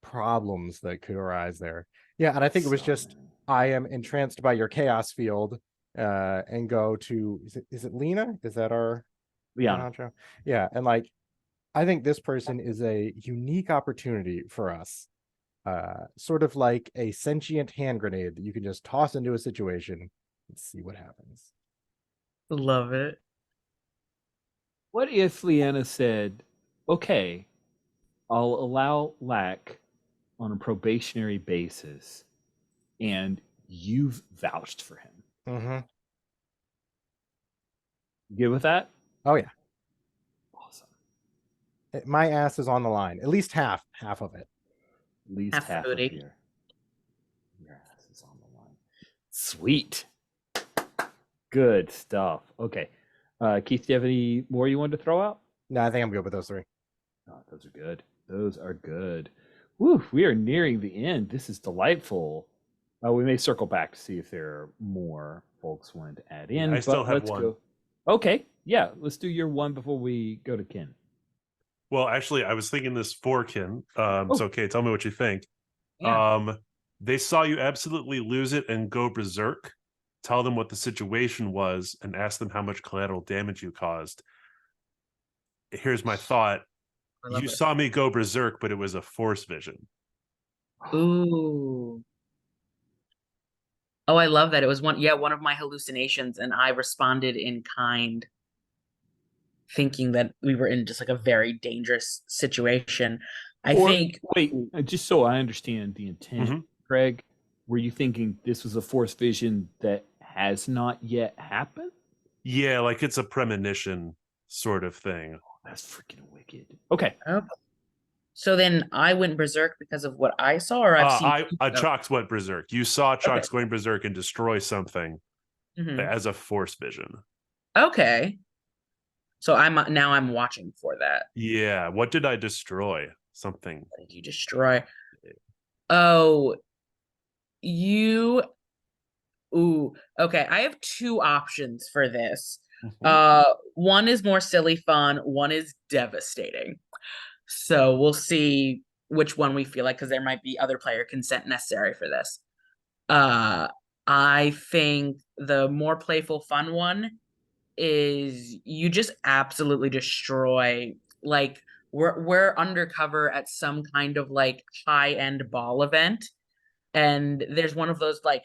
problems that could arise there. Yeah, and I think it was just I am entranced by your chaos field, and go to is it Lena? Is that our Liana? Yeah, and like I think this person is a unique opportunity for us. Sort of like a sentient hand grenade that you can just toss into a situation and see what happens. Love it. What if Liana said, okay, I'll allow Lack on a probationary basis, and you've vouched for him? Mm-hmm. You good with that? Oh yeah. Awesome. My ass is on the line. At least half of it. At least Half half of booty. your ass is on the line. Sweet. Good stuff. Okay. Keith, do you have any more you wanted to throw out? No, I think I'm good with those three. Oh, those are good. Those are good. Woo, we are nearing the end. This is delightful. We may circle back to see if there are more folks wanted to add in. I still have let's one. Go. Okay. Yeah, let's do your one before we go to Ken. Well, actually, I was thinking this for Ken. It's okay. Tell me what you think. Yeah. They saw you absolutely lose it and go berserk. Tell them what the situation was and ask them how much collateral damage you caused. Here's my thought. You saw me go berserk, but it was a force vision. Ooh. Oh, I love that. It was one of my hallucinations, and I responded in kind, thinking that we were in just like a very dangerous situation. Wait, just so I understand the intent, Craig, were you thinking this was a force vision that has not yet happened? Yeah, like it's a premonition sort of thing. That's freaking wicked. Okay. Okay. So then I went berserk because of what I saw, or I've seen. Chalks went berserk. You saw Chalks Okay. going berserk and destroy something Mhm. as a force vision. Okay. So I'm watching for that. Yeah. What did I destroy? Something. What did you destroy? Oh, you. Ooh. Okay. I have two options for this. One is more silly fun. One is devastating. So we'll see which one we feel like, because there might be other player consent necessary for this. I think the more playful, fun one is you just absolutely destroy, like, we're undercover at some kind of like high-end ball event, and there's one of those like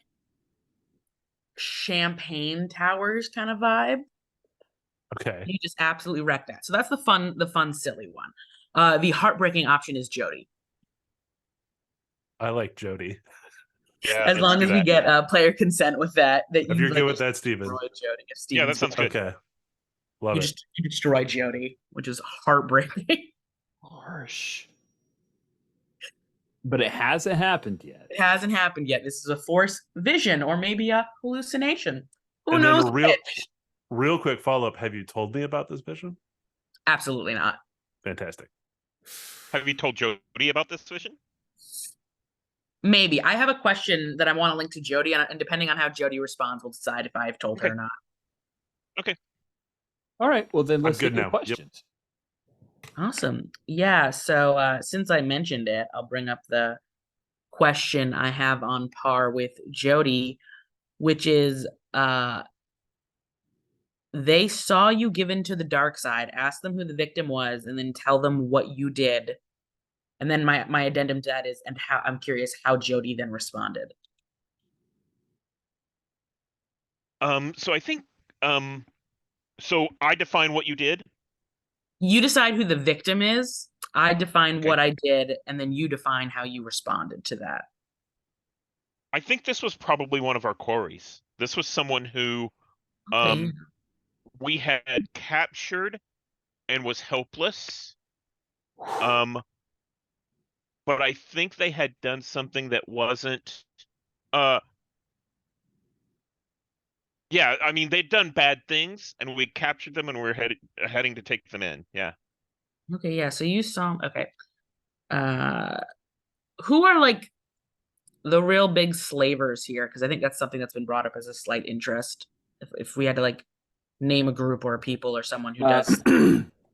champagne towers kind of vibe. Okay. You just absolutely wreck that. So that's the fun, silly one. The heartbreaking option is Jody. I like Jody. Yeah, As let's long do as we that. get player consent with that If you you're like good with just that, Steven. destroy Jody. If Yeah, Steven's that sounds good. Okay. Love you it. just you destroy Jody, which is heartbreaking. Harsh. But it hasn't happened yet. It hasn't happened yet. This is a force vision or maybe a hallucination. Who And then knows? real quick follow-up. Have you told me about this vision? Absolutely not. Fantastic. Have you told Jody about this vision? Maybe. I have a question that I want to link to Jody, and depending on how Jody responds, we'll decide if I've told her or not. Okay. All right. Well, then let's good get your now. Yep. questions. Awesome. Yeah. So since I mentioned it, I'll bring up the question I have on par with Jody, which is they saw you given to the dark side, ask them who the victim was, and then tell them what you did. And then my addendum to that is, and how I'm curious how Jody then responded. So I think so I define what you did. You decide who the victim is. I define Okay. what I did, and then you define how you responded to that. I think this was probably one of our quarries. This was someone who Okay. we had captured and was helpless. But I think they had done something that wasn't yeah, I mean they'd done bad things and we captured them and we're heading to take them in. Yeah. Okay, yeah. So you saw okay. Who are like the real big slavers here? Because I think that's something that's been brought up as a slight interest. If we had to like name a group or a people or someone who does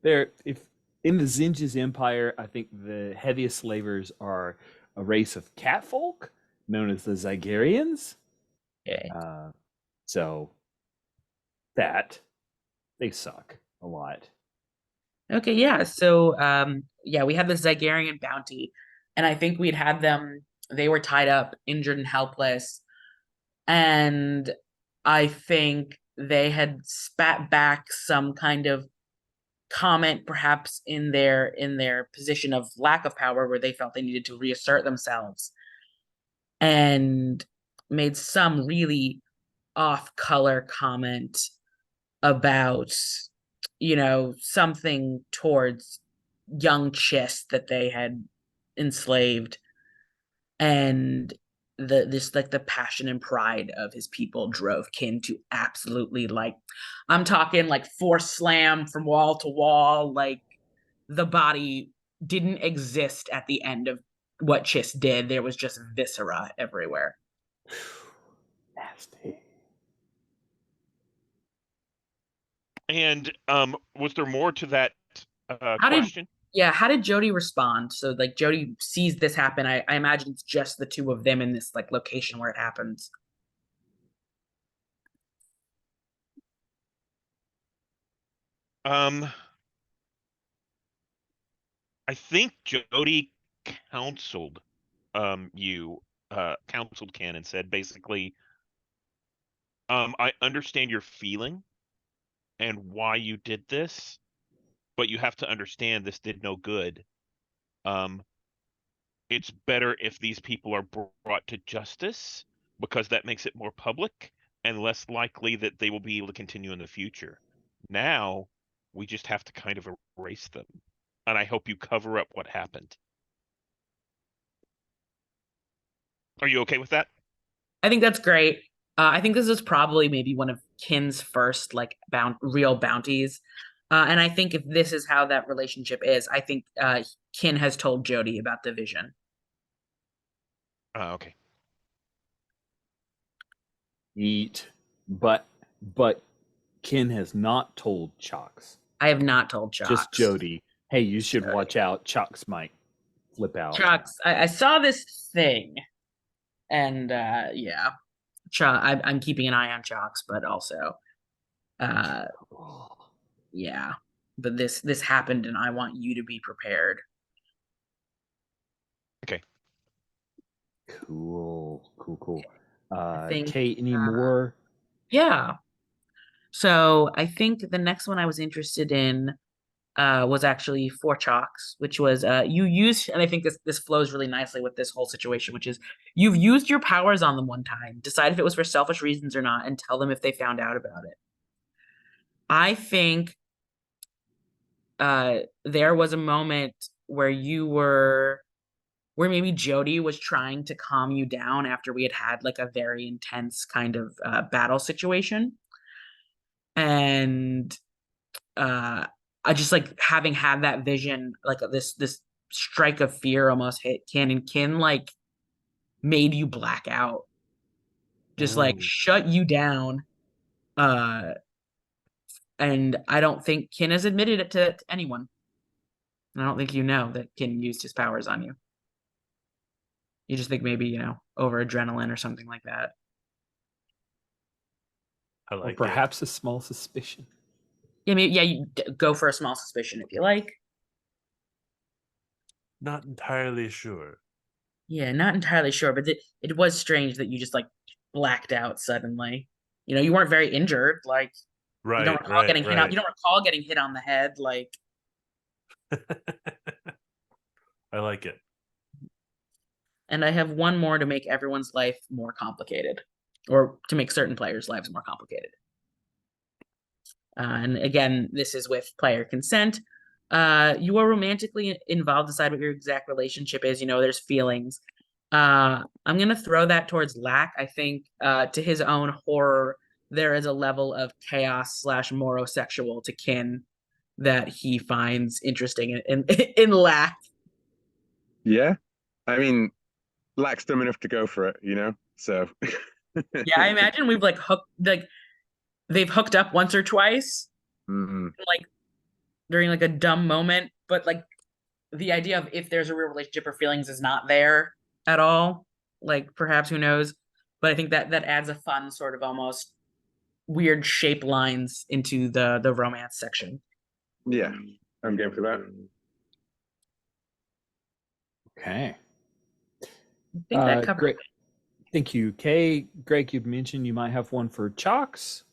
There, if in the Zinja's Empire, I think the heaviest slavers are a race of catfolk known as the Zygarians. okay. So that they suck a lot. Okay, yeah. So yeah, we had the Zygarian bounty, and I think we'd had them, they were tied up, injured and helpless, and I think they had spat back some kind of comment, perhaps in their position of lack of power, where they felt they needed to reassert themselves, and made some really off-color comment about, something towards young Chiss that they had enslaved, and the passion and pride of his people drove Kin to absolutely, like, I'm talking like force slam from wall to wall, like the body didn't exist at the end of what Chiss did. There was just viscera everywhere. Nasty. And was there more to that How did question? how did Jody respond? So like Jody sees this happen. I imagine it's just the two of them in this like location where it happens. I think Jody counseled counseled Ken and said basically, I understand your feeling and why you did this, but you have to understand this did no good. It's better if these people are brought to justice because that makes it more public and less likely that they will be able to continue in the future. Now, We just have to kind of erase them. And I hope you cover up what happened. Are you okay with that? I think that's great. I think this is probably maybe one of Kin's first like real bounties. And I think if this is how that relationship is, I think Kin has told Jody about the vision. Okay. Eat, but Ken has not told Chalks. I have not told Chalks. Just Jody. Hey, you should watch out. Chalks might flip out. Chalks, I saw this thing, and yeah, I'm keeping an eye on Chalks, but also, yeah, but this happened, and I want you to be prepared. Okay. Cool. think, Kate, any more? Yeah. So I think the next one I was interested in was actually for Chalks, which was you used, and I think this flows really nicely with this whole situation, which is you've used your powers on them one time, decide if it was for selfish reasons or not, and tell them if they found out about it. I think there was a moment where where maybe Jody was trying to calm you down after we had like a very intense kind of battle situation. And I just like having had that vision, like this strike of fear almost hit Kin, and Kin like made you black out, just like shut you down. And I don't think Kin has admitted it to anyone. I don't think you know that Kin used his powers on you. You just think maybe, over adrenaline or something like that. I like or perhaps a small suspicion. Yeah, maybe, you go for a small suspicion if you like. Not entirely sure. Yeah, not entirely sure, but it was strange that you just like blacked out suddenly. You weren't very injured, like Right, you don't recall getting hit right. you don't recall getting hit on the head, like. I like it. And I have one more to make everyone's life more complicated, or to make certain players' lives more complicated. And again, this is with player consent. You are romantically involved, decide what your exact relationship is. There's feelings. I'm going to throw that towards Lack. I think to his own horror, there is a level of chaos / morosexual to Kin that he finds interesting in Lack. Yeah. I mean, Lack's dumb enough to go for it, so. Yeah, I imagine we've they've hooked up once or twice, like during like a dumb moment, but like the idea of if there's a real relationship or feelings is not there at all. Like perhaps, who knows? But I think that adds a fun sort of almost weird shape lines into the romance section. Yeah, I'm game for that. Okay. I think that covers great. it. Thank you, Kay. Greg, you've mentioned you might have one for Chalks.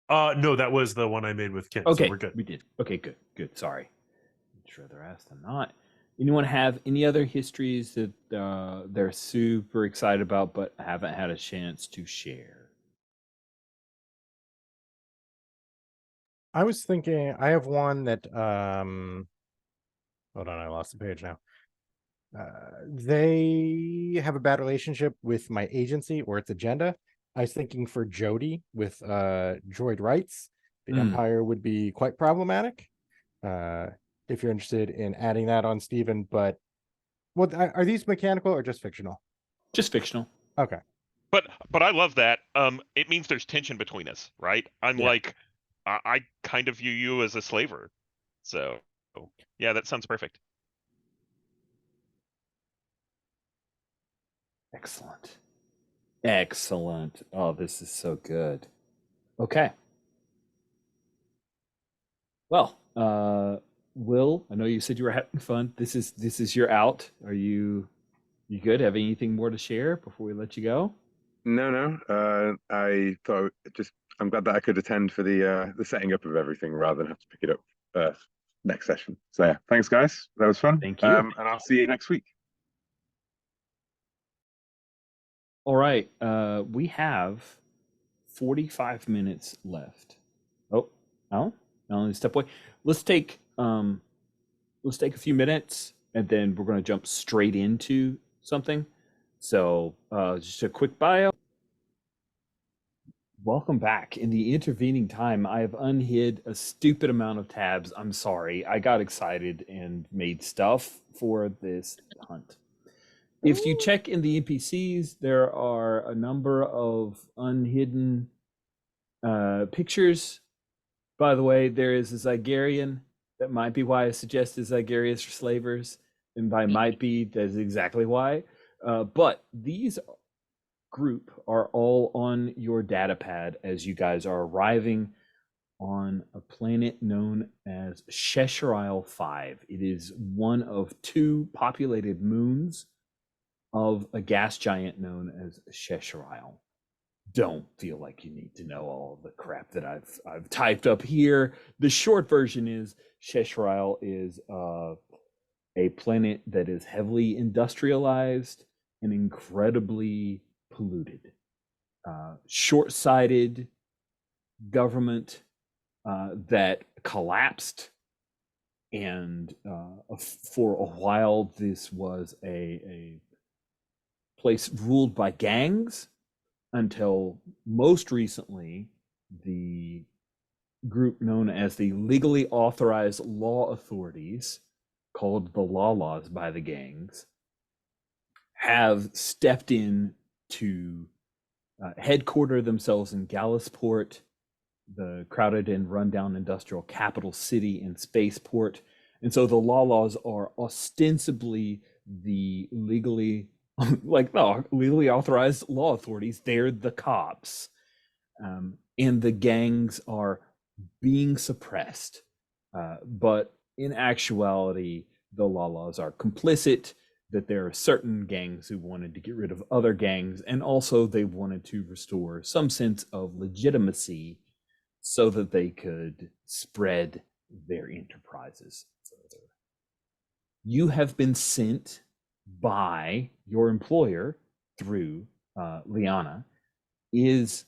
No, that was the one I made with Ken. Okay, So we're good. We did. Okay, good. Sorry. I'd rather ask than not. Anyone have any other histories that they're super excited about but haven't had a chance to share? I was thinking I have one that hold on, I lost the page now. They have a bad relationship with my agency or its agenda. I was thinking for Jody with droid rights, the Empire would be quite problematic. If you're interested in adding that on, Stephen, but are these mechanical or just fictional? Just fictional. Okay. But I love that. It means there's tension between us, right? I'm like, I kind of view you as a slaver. So yeah, that sounds perfect. Excellent. Oh, this is so good. Okay. Well, Will, I know you said you were having fun. This is your out. Are you good? Have anything more to share before we let you go? No. I thought I'm glad that I could attend for the setting up of everything rather than have to pick it up next session. So yeah, thanks guys. That was fun. Thank you. And I'll see you next week. All right. We have 45 minutes left. Oh, Alan, step away. Let's take a few minutes, and then we're going to jump straight into something. So, just a quick bio. Welcome back. In the intervening time, I have unhid a stupid amount of tabs. I'm sorry. I got excited and made stuff for this hunt. If you check in the NPCs, there are a number of unhidden pictures. By the way, there is a Zygarian. That might be why I suggested Zygarians for slavers. And by might be, that's exactly why. But these group are all on your data pad as you guys are arriving on a planet known as Cheshire 5. It is one of 2 populated moons of a gas giant known as Cheshire. Don't feel like you need to know all the crap that I've typed up here. The short version is Cheshire is a planet that is heavily industrialized and incredibly polluted. Short-sighted government that collapsed, and for a while this was a place ruled by gangs, until most recently the group known as the legally authorized law authorities, called the Laws by the gangs, have stepped in to headquarter themselves in Gallisport, the crowded and rundown industrial capital city and spaceport. And so the Laws are ostensibly the legally authorized law authorities. They're the cops. And the gangs are being suppressed. But in actuality, the Laws are complicit, that there are certain gangs who wanted to get rid of other gangs, and also they wanted to restore some sense of legitimacy so that they could spread their enterprises further. You have been sent by your employer through Liana, is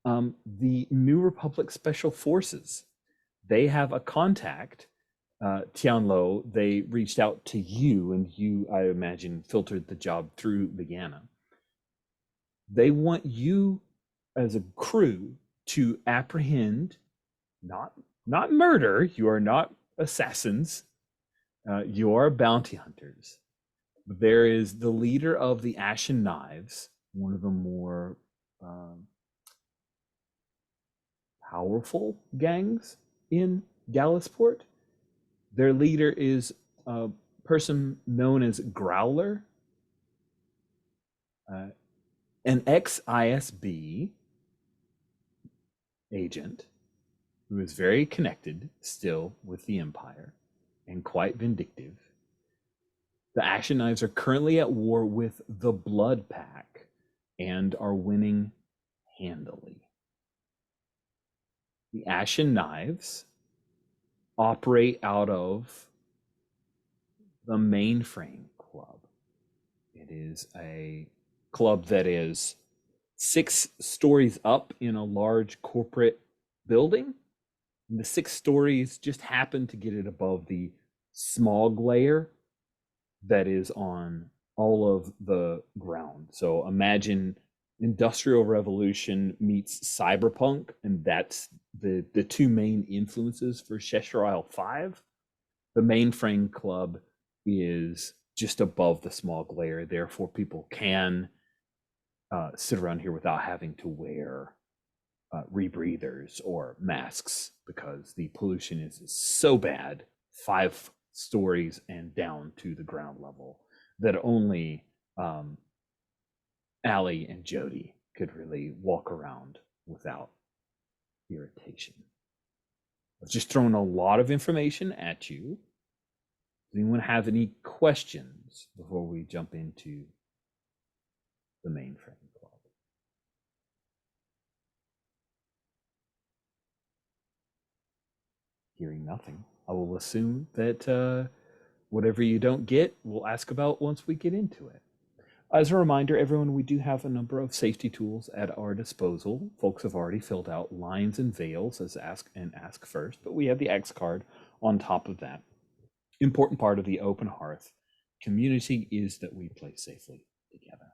the New Republic Special Forces. They have a contact, Tianlo. They reached out to you, and you, I imagine, filtered the job through Liana. They want you as a crew to apprehend, not murder. You are not assassins. You are bounty hunters. There is the leader of the Ashen Knives, one of the more powerful gangs in Gallisport. Their leader is a person known as Growler, an ex-ISB agent who is very connected still with the Empire and quite vindictive. The Ashen Knives are currently at war with the Blood Pack and are winning handily. The Ashen Knives operate out of the Mainframe Club. It is a club that is 6 stories up in a large corporate building. And the 6 stories just happen to get it above the smog layer that is on all of the ground. So imagine Industrial Revolution meets Cyberpunk, and that's the 2 main influences for Cheshire 5. The Mainframe Club is just above the smog layer, therefore people can sit around here without having to wear rebreathers or masks, because the pollution is so bad, 5 stories and down to the ground level, that only Allie and Jody could really walk around without irritation. I've just thrown a lot of information at you. Does anyone have any questions before we jump into the Mainframe Club? Hearing nothing, I will assume that whatever you don't get, we'll ask about once we get into it. As a reminder, everyone, we do have a number of safety tools at our disposal. Folks have already filled out lines and veils as ask first, but we have the X card on top of that. Important part of the open hearth community is that we play safely together.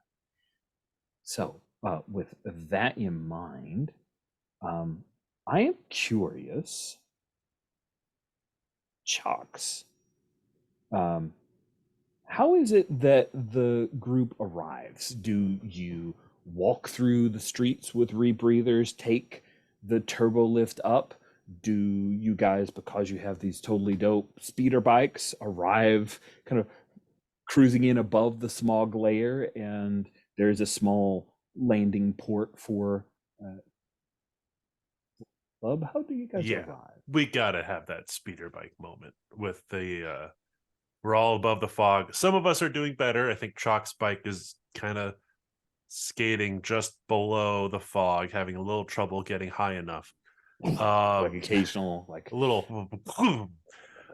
So, with that in mind, I am curious, Chalks. How is it that the group arrives? Do you walk through the streets with rebreathers, take the turbo lift up? Do you guys, because you have these totally dope speeder bikes, arrive kind of cruising in above the smog layer, and there's a small landing port for club? How do you guys arrive? We gotta have that speeder bike moment with the we're all above the fog. Some of us are doing better. I think Chalk's bike is kind of skating just below the fog, having a little trouble getting high enough. Like occasional, like a little.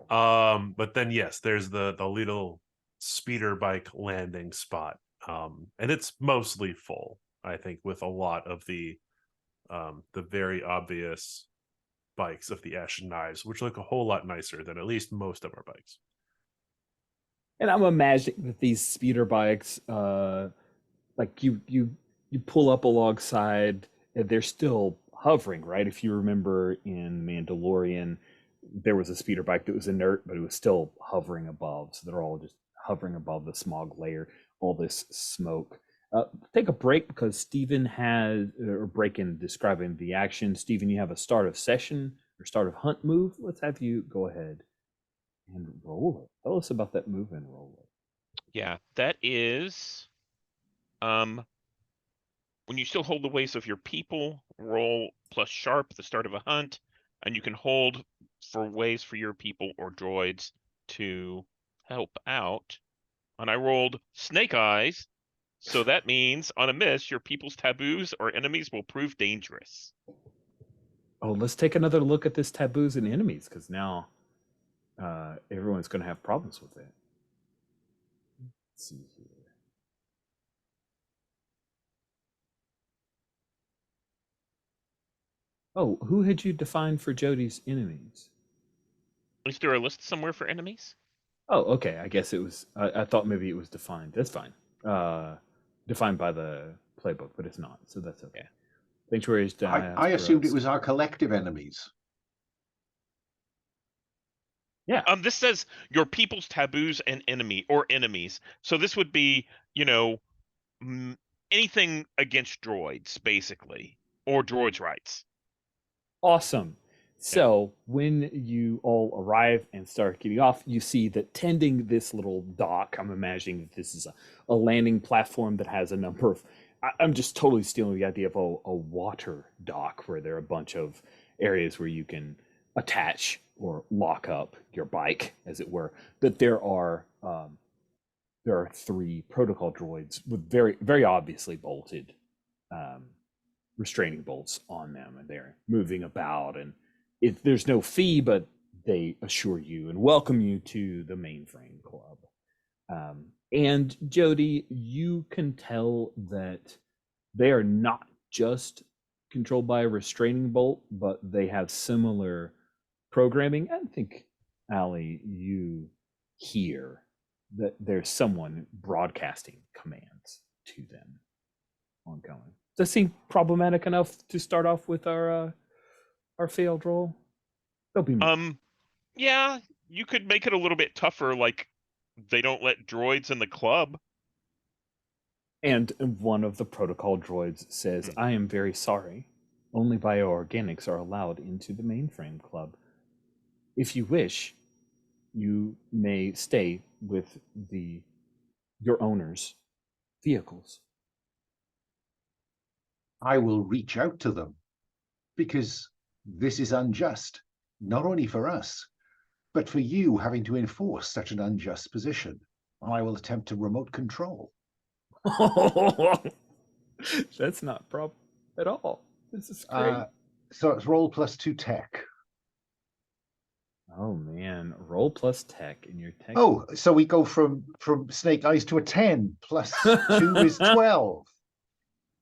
But then yes, there's the little speeder bike landing spot, and it's mostly full. I think with a lot of the very obvious bikes of the Ashen Knives, which look a whole lot nicer than at least most of our bikes. And I'm imagining that these speeder bikes, like you pull up alongside, and they're still hovering, right? If you remember in Mandalorian, there was a speeder bike that was inert, but it was still hovering above. So they're all just hovering above the smog layer, all this smoke. Take a break because Stephen has, or break in describing the action. Stephen, you have a start of session or start of hunt move. Let's have you go ahead and roll it. Tell us about that move and roll it. Yeah, that is when you still hold the ways of your people, roll plus sharp at the start of a hunt, and you can hold for ways for your people or droids to help out. And I rolled snake eyes, so that means on a miss, your people's taboos or enemies will prove dangerous. Oh, let's take another look at this taboos and enemies, because now everyone's going to have problems with it. Let's see here. Oh, who had you defined for Jody's enemies? Is there a list somewhere for enemies? Oh, okay. I guess it was. I thought maybe it was defined. That's fine. Defined by the playbook, but it's not. So that's okay. Sanctuaries. I assumed it was our collective enemies. Yeah. This says your people's taboos and enemies. So this would be, anything against droids, basically, or droids' rights. Awesome. So when you all arrive and start getting off, you see that tending this little dock, I'm imagining that this is a landing platform that has a number of, I'm just totally stealing the idea of a water dock where there are a bunch of areas where you can attach or lock up your bike, as it were. But there are 3 protocol droids with very, very obviously bolted restraining bolts on them, and they're moving about, and there's no fee, but they assure you and welcome you to the Mainframe Club. And Jody, you can tell that they are not just controlled by a restraining bolt, but they have similar programming. I think, Allie, you hear that there's someone broadcasting commands to them ongoing. Does that seem problematic enough to start off with our failed roll? They'll be moving. Yeah, you could make it a little bit tougher, like they don't let droids in the club. And one of the protocol droids says, I am very sorry. Only bioorganics are allowed into the Mainframe Club. If you wish, you may stay with your owner's vehicles. I will reach out to them because this is unjust, not only for us, but for you having to enforce such an unjust position. I will attempt to remote control. That's not a problem at all. This is great. So it's roll plus 2 tech. Oh man, roll plus tech in your tech. Oh, so we go from snake eyes to a 10 plus 2 is 12.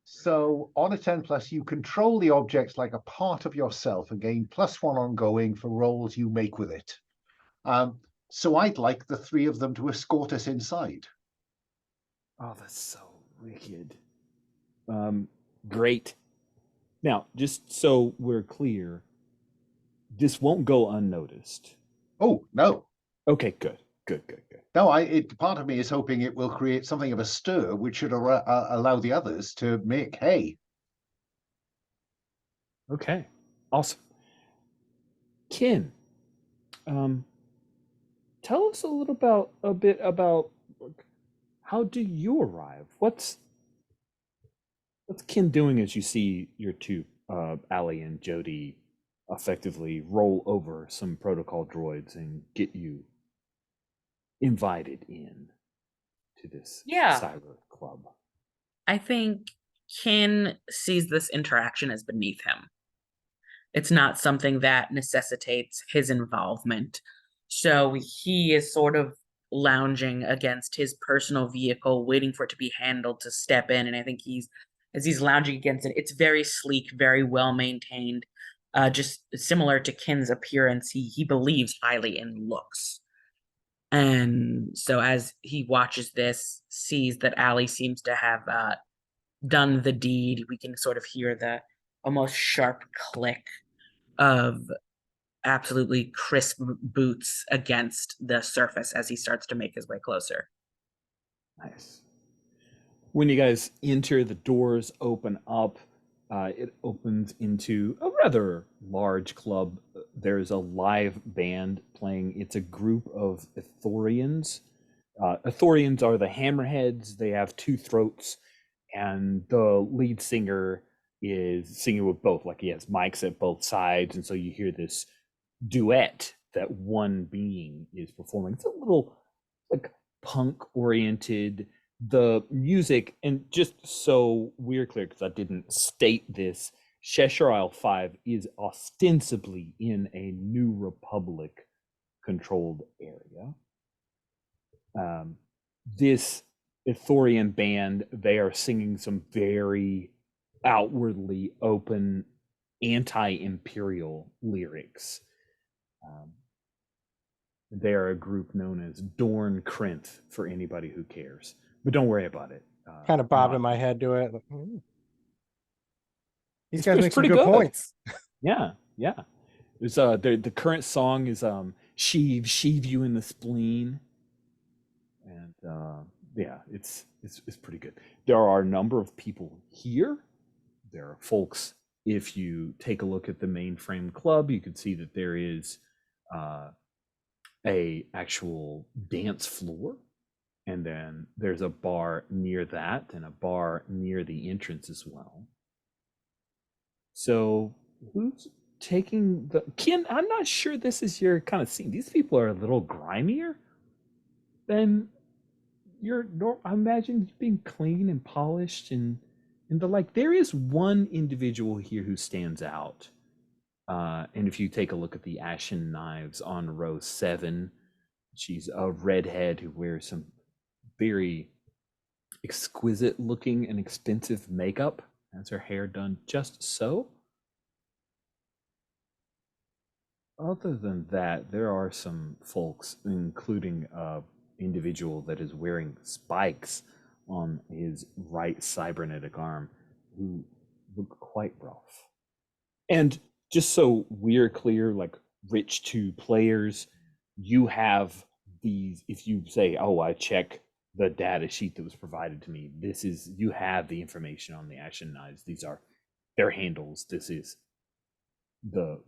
So on a 10 plus, you control the objects like a part of yourself and gain +1 ongoing for rolls you make with it. So I'd like the 3 of them to escort us inside. Oh, that's so wicked. Great. Now, just so we're clear, this won't go unnoticed. Oh, no. Okay, good. No, part of me is hoping it will create something of a stir, which should allow the others to make hay. Okay, awesome. Kin, tell us a bit about how do you arrive? What's Kin doing as you see your two, Allie and Jody, effectively roll over some protocol droids and get you invited in to this cyber club? I think Kin sees this interaction as beneath him. It's not something that necessitates his involvement. So he is sort of lounging against his personal vehicle, waiting for it to be handled to step in. And I think as he's lounging against it, it's very sleek, very well maintained, just similar to Kin's appearance. He believes highly in looks. And so as he watches this, sees that Allie seems to have done the deed, we can sort of hear the almost sharp click of absolutely crisp boots against the surface as he starts to make his way closer. Nice. When you guys enter, the doors open up. It opens into a rather large club. There's a live band playing. It's a group of Ithorians. Ithorians are the hammerheads. They have two throats, and the lead singer is singing with both. Like he has mics at both sides, and so you hear this duet that one being is performing. It's a little like punk oriented. The music, and just so we're clear, because I didn't state this, Cheshire Isle 5 is ostensibly in a New Republic controlled area. This Ithorian band, they are singing some very outwardly open anti-imperial lyrics. They are a group known as Dorn Krynth for anybody who cares. But don't worry about it. Kind of bobbing my head to it. These guys it's make some pretty good points. Yeah. There's the current song is sheave you in the spleen. And yeah, it's pretty good. There are a number of people here. There are folks, if you take a look at the mainframe club, you can see that there is a actual dance floor, and then there's a bar near that and a bar near the entrance as well. So who's taking the Ken? I'm not sure this is your kind of scene. These people are a little grimier than your I imagine you being clean and polished and the like. There is one individual here who stands out. And if you take a look at the Ashen Knives on row 7, she's a redhead who wears some very exquisite looking and expensive makeup. Has her hair done just so. Other than that, there are some folks, including an individual that is wearing spikes on his right cybernetic arm, who look quite rough. And just so we're clear, like Rich 2 players, you have these, if you say, oh, I check the data sheet that was provided to me, this is, you have the information on the Ashen Knives. These are their handles. This is the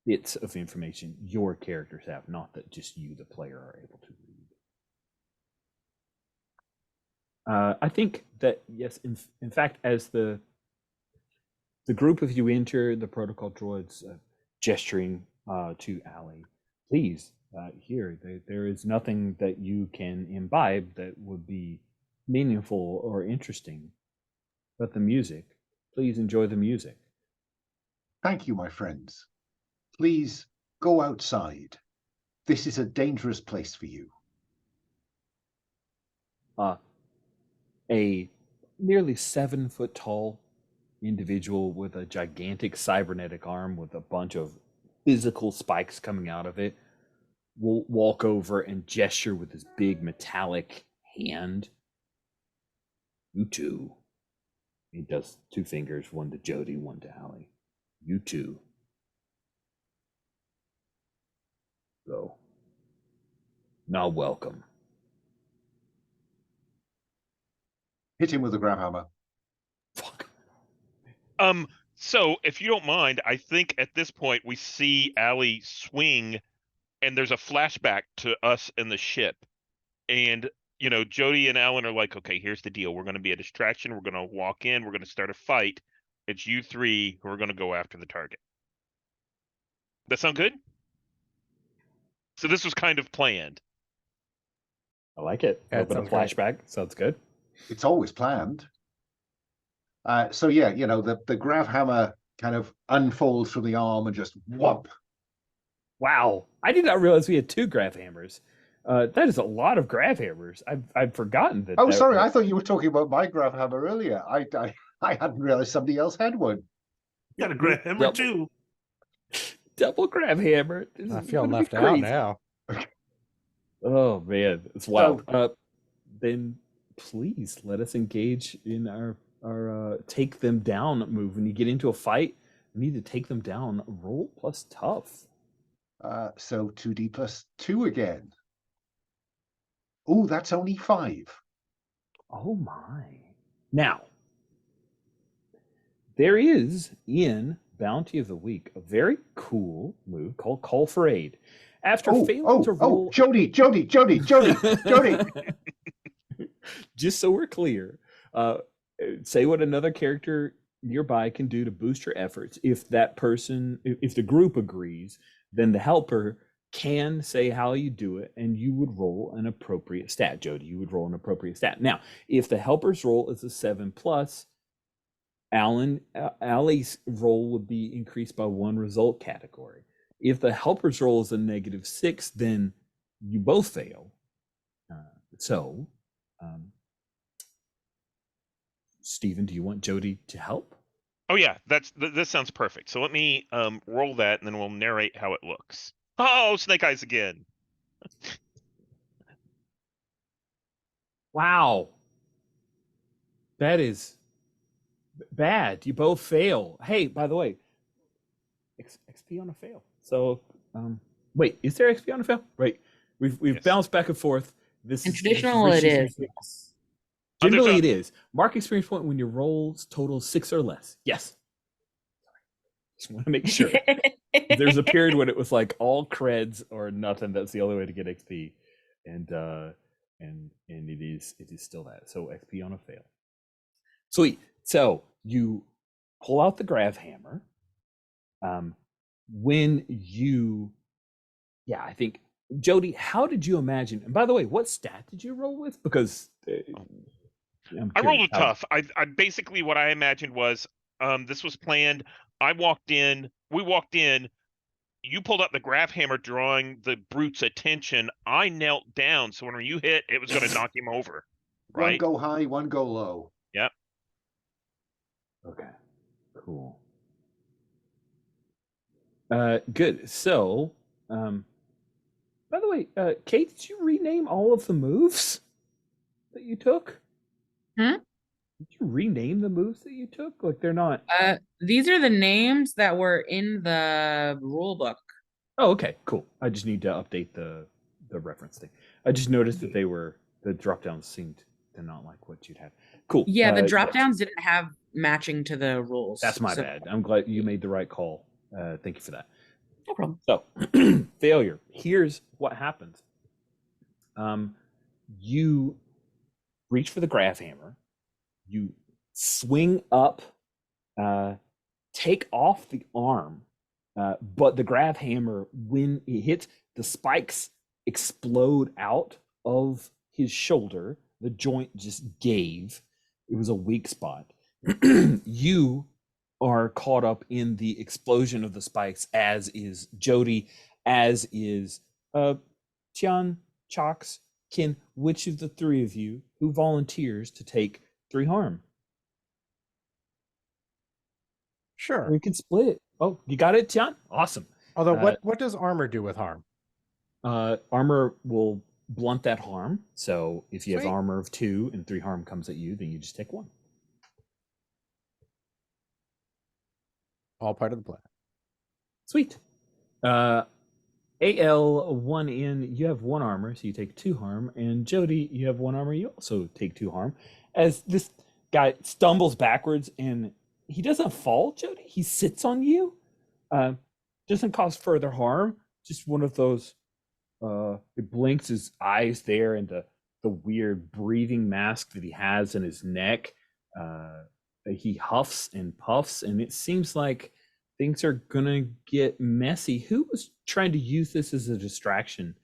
bits of information your characters have, not that just you, the player, are able to read. I think that, yes, in fact, as the group of you enter, the protocol droids gesturing to Allie, please, here, there is nothing that you can imbibe that would be meaningful or interesting, but the music. Please enjoy the music. Thank you, my friends. Please go outside. this is a dangerous place for you. A nearly 7 foot tall individual with a gigantic cybernetic arm with a bunch of physical spikes coming out of it will walk over and gesture with his big metallic hand. You two. He does 2 fingers, one to Jody, one to Allie. You two. Go. Not welcome. Hit him with a grab hammer. Fuck. So if you don't mind, I think at this point we see Allie swing, and there's a flashback to us in the ship. And, you know, Jody and Alan are like, okay, here's the deal. We're going to be a distraction. We're going to walk in. We're going to start a fight. It's you 3 who are going to go after the target. That sound good? So this was kind of planned. I like it. Yeah, it Open a sounds great. flashback. Sounds good. It's always planned. So yeah, you know, the grav hammer kind of unfolds from the arm and just whomp. Wow. I did not realize we had 2 grav hammers. That is a lot of grav hammers. I've forgotten that. Oh, sorry, I thought you were talking about my grav hammer earlier. I hadn't realized somebody else had one. You got a grab hammer Yep. too. Double grav hammer. This I is feel gonna be left out crazy. now. Oh man, it's wild. Then please let us engage in our take them down move. When you get into a fight, you need to take them down. Roll plus tough. So 2D plus 2 again. Oh, that's only 5. Oh my. Now, there is in Bounty of the Week a very cool move called Call for Aid. After failing to roll... Jody. Just so we're clear, say what another character nearby can do to boost your efforts. If that person, if the group agrees, then the helper can say how you do it, and you would roll an appropriate stat. Jody, you would roll an appropriate stat. Now, if the helper's roll is a 7+, Allie's roll would be increased by 1 result category. If the helper's roll is a -6, then you both fail. Stephen, do you want Jody to help? Oh yeah, this sounds perfect. So let me roll that, and then we'll narrate how it looks. Oh, Snake Eyes again. Wow. That is bad. You both fail. Hey, by the way, XP on a fail. So, wait, is there XP on a fail? Right. We've Yes. bounced back and forth. This In is traditional, it is. Yes. Generally, There's it is. Mark experience point when your rolls total 6 or less. Yes. Just want to make sure. There's a period when it was like all creds or nothing. That's the only way to get XP, and it is still that. So XP on a fail. Sweet. So you pull out the grav hammer. When you, yeah, I think Jody, how did you imagine? And by the way, what stat did you roll with? Because I rolled a tough. I basically what I imagined was this was planned. We walked in, you pulled up the grav hammer, drawing the brute's attention. I knelt down, so when you hit, it was going to knock him over. Right? One go high, one go low. Yep. Okay. Cool. Good. So, by the way, Kate, did you rename all of the moves that you took? Hmm? Did you rename the moves that you took? Like they're not. These are the names that were in the rule book. Oh, okay, cool. I just need to update the reference thing. I just noticed that the drop downs seemed to not like what you'd had. Cool. Yeah, the drop downs didn't have matching to the rules. That's my so- bad. I'm glad you made the right call. Thank you for that. No problem. So, failure. Here's what happens. You reach for the grav hammer. You swing up, take off the arm, but the grav hammer, when it hits, the spikes explode out of his shoulder. The joint just gave. It was a weak spot. You are caught up in the explosion of the spikes, as is Jody, as is Tian, Chalks, Kin, which of the three of you who volunteers to take 3 harm? Sure. We can split it. Oh, you got it, Tian? Awesome. Although, Uh, what does armor do with harm? Armor will blunt that harm. So if you have Sweet. armor of 2 and 3 harm comes at you, then you just take 1. All part of the plan. Sweet. AL1N, you have 1 armor, so you take 2 harm. And Jody, you have 1 armor, you also take 2 harm. As this guy stumbles backwards, and he doesn't fall, Jody. He sits on you. Doesn't cause further harm. Just one of those. It blinks his eyes there, and the weird breathing mask that he has in his neck. He huffs and puffs, and it seems like things are gonna get messy. Who was trying to use this as a distraction?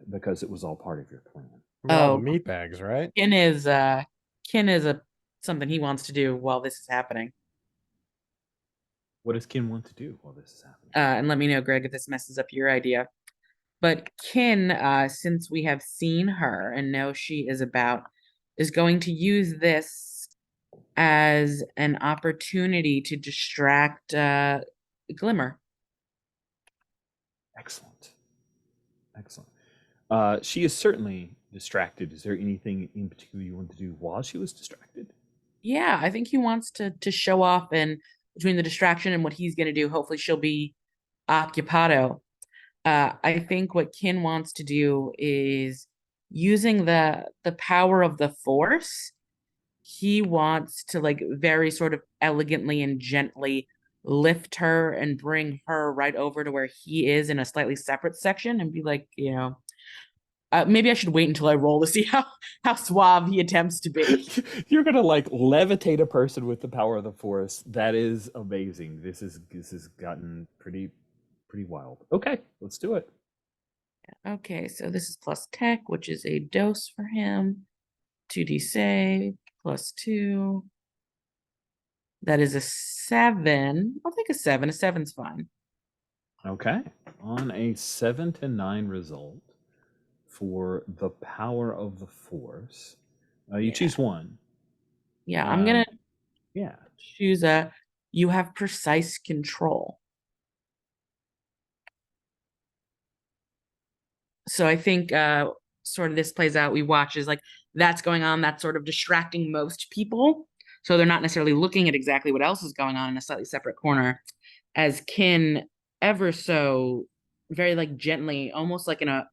Because it was all part of your plan. I mean, all Oh. the meat bags, right? Kin is something he wants to do while this is happening. What does Kin want to do while this is happening? And let me know, Greg, if this messes up your idea. But Kin, since we have seen her and know she is going to use this as an opportunity to distract Glimmer. Excellent. She is certainly distracted. Is there anything in particular you want to do while she was distracted? Yeah, I think he wants to show off, and between the distraction and what he's going to do, hopefully she'll be occupado. I think what Kin wants to do is using the power of the Force. He wants to like very sort of elegantly and gently lift her and bring her right over to where he is in a slightly separate section, and be like, maybe I should wait until I roll to see how suave he attempts to be. You're gonna like levitate a person with the power of the Force. That is amazing. This has gotten pretty wild. Okay, let's do it. Okay, so this is plus tech, which is a dose for him. 2d save, +2. That is a 7. I'll take a 7. A 7's fine. Okay, on a 7 to 9 result for the power of the Force, you choose one. Yeah, I'm gonna Yeah. choose you have precise control. So I think sort of this plays out. We watch is like that's going on. That's sort of distracting most people. So they're not necessarily looking at exactly what else is going on in a slightly separate corner. As Kin ever so very like gently, almost like in a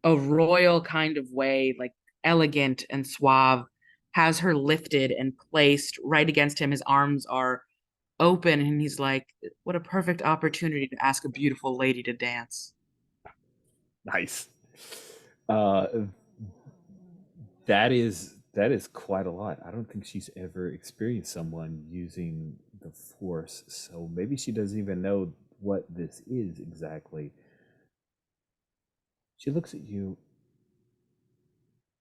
royal kind of way, like elegant and suave, has her lifted and placed right against him. His arms are open, and he's like, what a perfect opportunity to ask a beautiful lady to dance. Nice. That is quite a lot. I don't think she's ever experienced someone using the Force, so maybe she doesn't even know what this is exactly. She looks at you.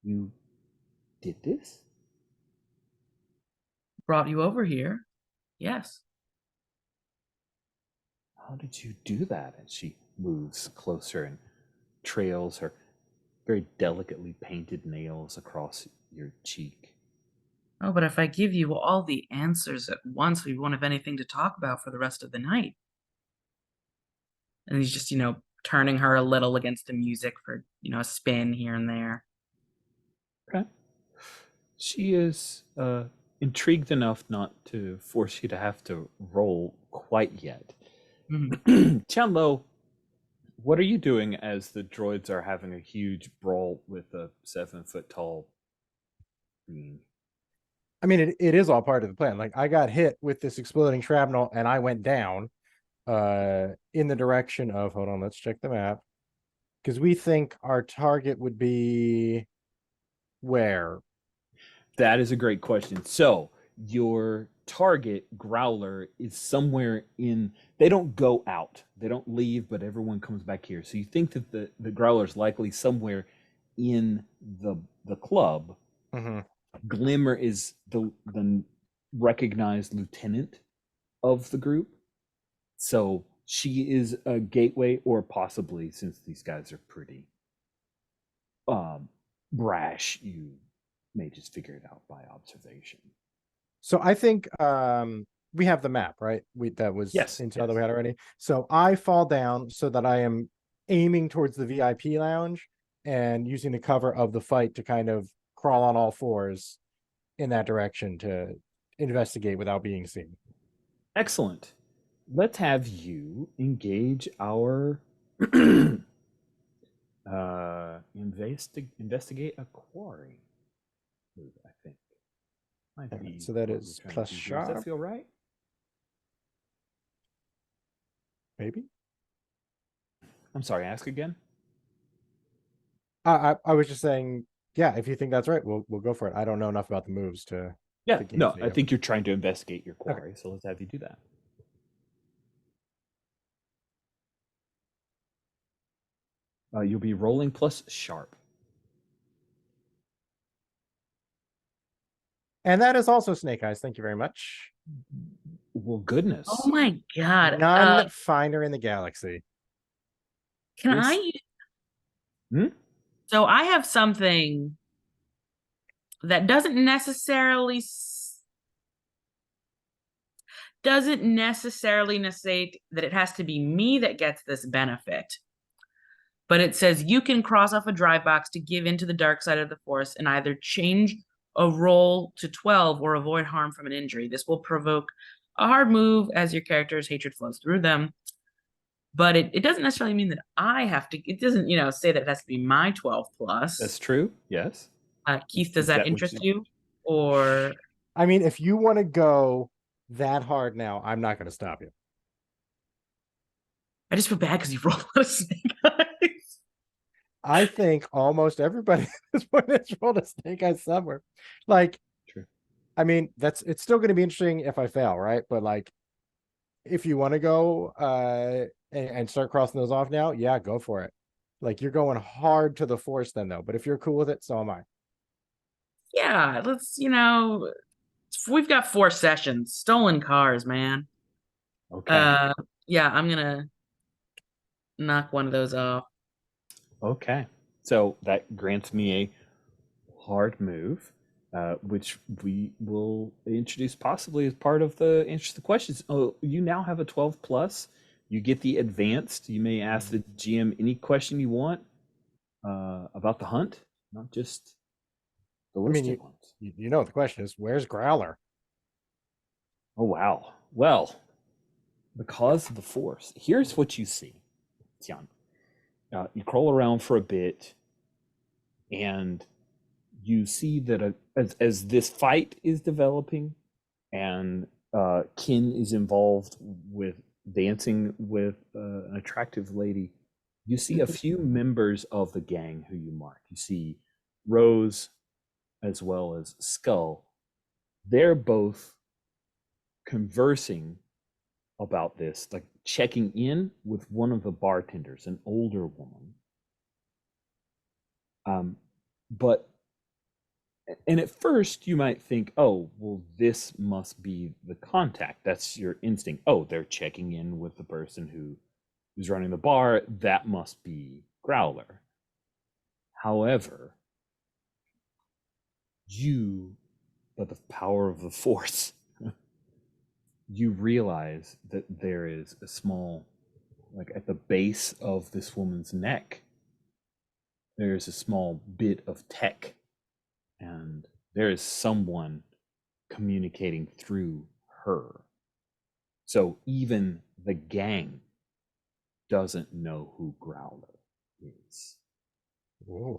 You did this? Brought you over here. Yes. How did you do that? And she moves closer and trails her very delicately painted nails across your cheek. Oh, but if I give you all the answers at once, we won't have anything to talk about for the rest of the night. And he's just, turning her a little against the music for, a spin here and there. Okay. She is intrigued enough not to force you to have to roll quite yet. Mhm. Chanlo, what are you doing as the droids are having a huge brawl with a 7-foot tall being? I mean, it is all part of the plan. Like, I got hit with this exploding shrapnel and I went down in the direction of, hold on, let's check the map. Because we think our target would be where? That is a great question. So your target, Growler, is somewhere in, they don't go out, they don't leave, but everyone comes back here. So you think that the Growler is likely somewhere in the club. Mm-hmm. Glimmer is the recognized lieutenant of the group. So She is a gateway, or possibly, since these guys are pretty brash, you may just figure it out by observation. So I think we have the map, right? That was Yes, intel that we yes. had already. So I fall down so that I am aiming towards the VIP lounge and using the cover of the fight to kind of crawl on all fours in that direction to investigate without being seen. Excellent. Let's have you engage our investigate a quarry move, I think. Might Alright, be so that what is we're trying to plus do here. Does that sharp. feel right? Maybe. I'm sorry, ask again. I was just saying, yeah, if you think that's right, we'll go for it. I don't know enough about the moves to Yeah, gauge no, the, I think you're trying to investigate your quarry, so let's have you do that. You'll be rolling plus sharp. and that is also Snake Eyes. Thank you very much. Well, goodness. Oh my god. None finer in the galaxy. Can This- I? Hmm? So I have something that doesn't necessarily necessitate that it has to be me that gets this benefit. But it says you can cross off a drive box to give into the dark side of the Force and either change a roll to 12 or avoid harm from an injury. This will provoke a hard move as your character's hatred flows through them. But it doesn't necessarily mean that I have to, it doesn't, say that it has to be my 12 plus. That's true, yes. Keith, does Is that that what interest you? Or I mean, if you want to go that hard now, I'm not going to stop you. I just feel bad because you rolled a lot of Snake Eyes. I think almost everybody at this point has rolled a Snake Eyes somewhere. Like, True. I mean, it's still going to be interesting if I fail, right? But like, if you want to go and start crossing those off now, yeah, go for it. Like, you're going hard to the Force then, though. But if you're cool with it, so am I. Yeah, let's, we've got 4 sessions. Stolen cars, man. Okay. Yeah, I'm gonna knock one of those off. Okay. So that grants me a hard move, which we will introduce possibly as part of the answer to the questions. Oh, you now have a 12 plus. You get the advanced. You may ask the GM any question you want about the hunt, not just the I mean, listed ones. you know, the question is, where's Growler? Oh, wow. Well, because of the Force, here's what you see, Tian. You crawl around for a bit, and you see that as this fight is developing, and Kin is involved with dancing with an attractive lady, you see a few members of the gang who you mark. You see Rose as well as Skull. They're both conversing about this, like checking in with one of the bartenders, an older woman. But at first you might think, oh, well, this must be the contact. That's your instinct. Oh, they're checking in with the person who's running the bar. That must be Growler. However, by the power of the Force, you realize that there is a small, like at the base of this woman's neck, there's a small bit of tech, and there is someone communicating through her. So even the gang doesn't know who Growler is. Whoa.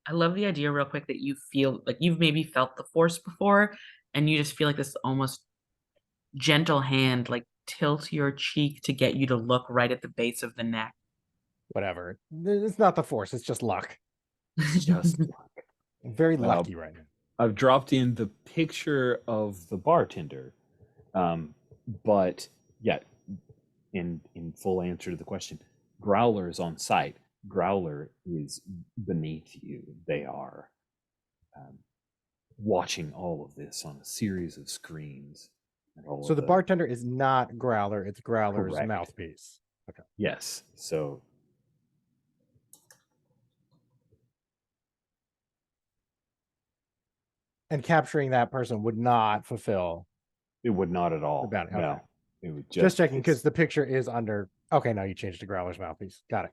I love the idea, real quick, that you feel like you've maybe felt the Force before, and you just feel like this almost gentle hand like tilt your cheek to get you to look right at the base of the neck. Whatever. It's not the Force. It's just luck. Just luck. I'm very lucky right now. I've dropped in the picture of the bartender, but yeah, in full answer to the question, Growler is on site. Growler is beneath you. They are watching all of this on a series of screens. So the bartender is not Growler, it's Growler's Correct. mouthpiece. Yes. So And capturing that person would not fulfill it would not at all. the bounty. Okay. No. It would Just checking it's- because the picture is under. Okay, now you changed to Growler's mouthpiece. Got it.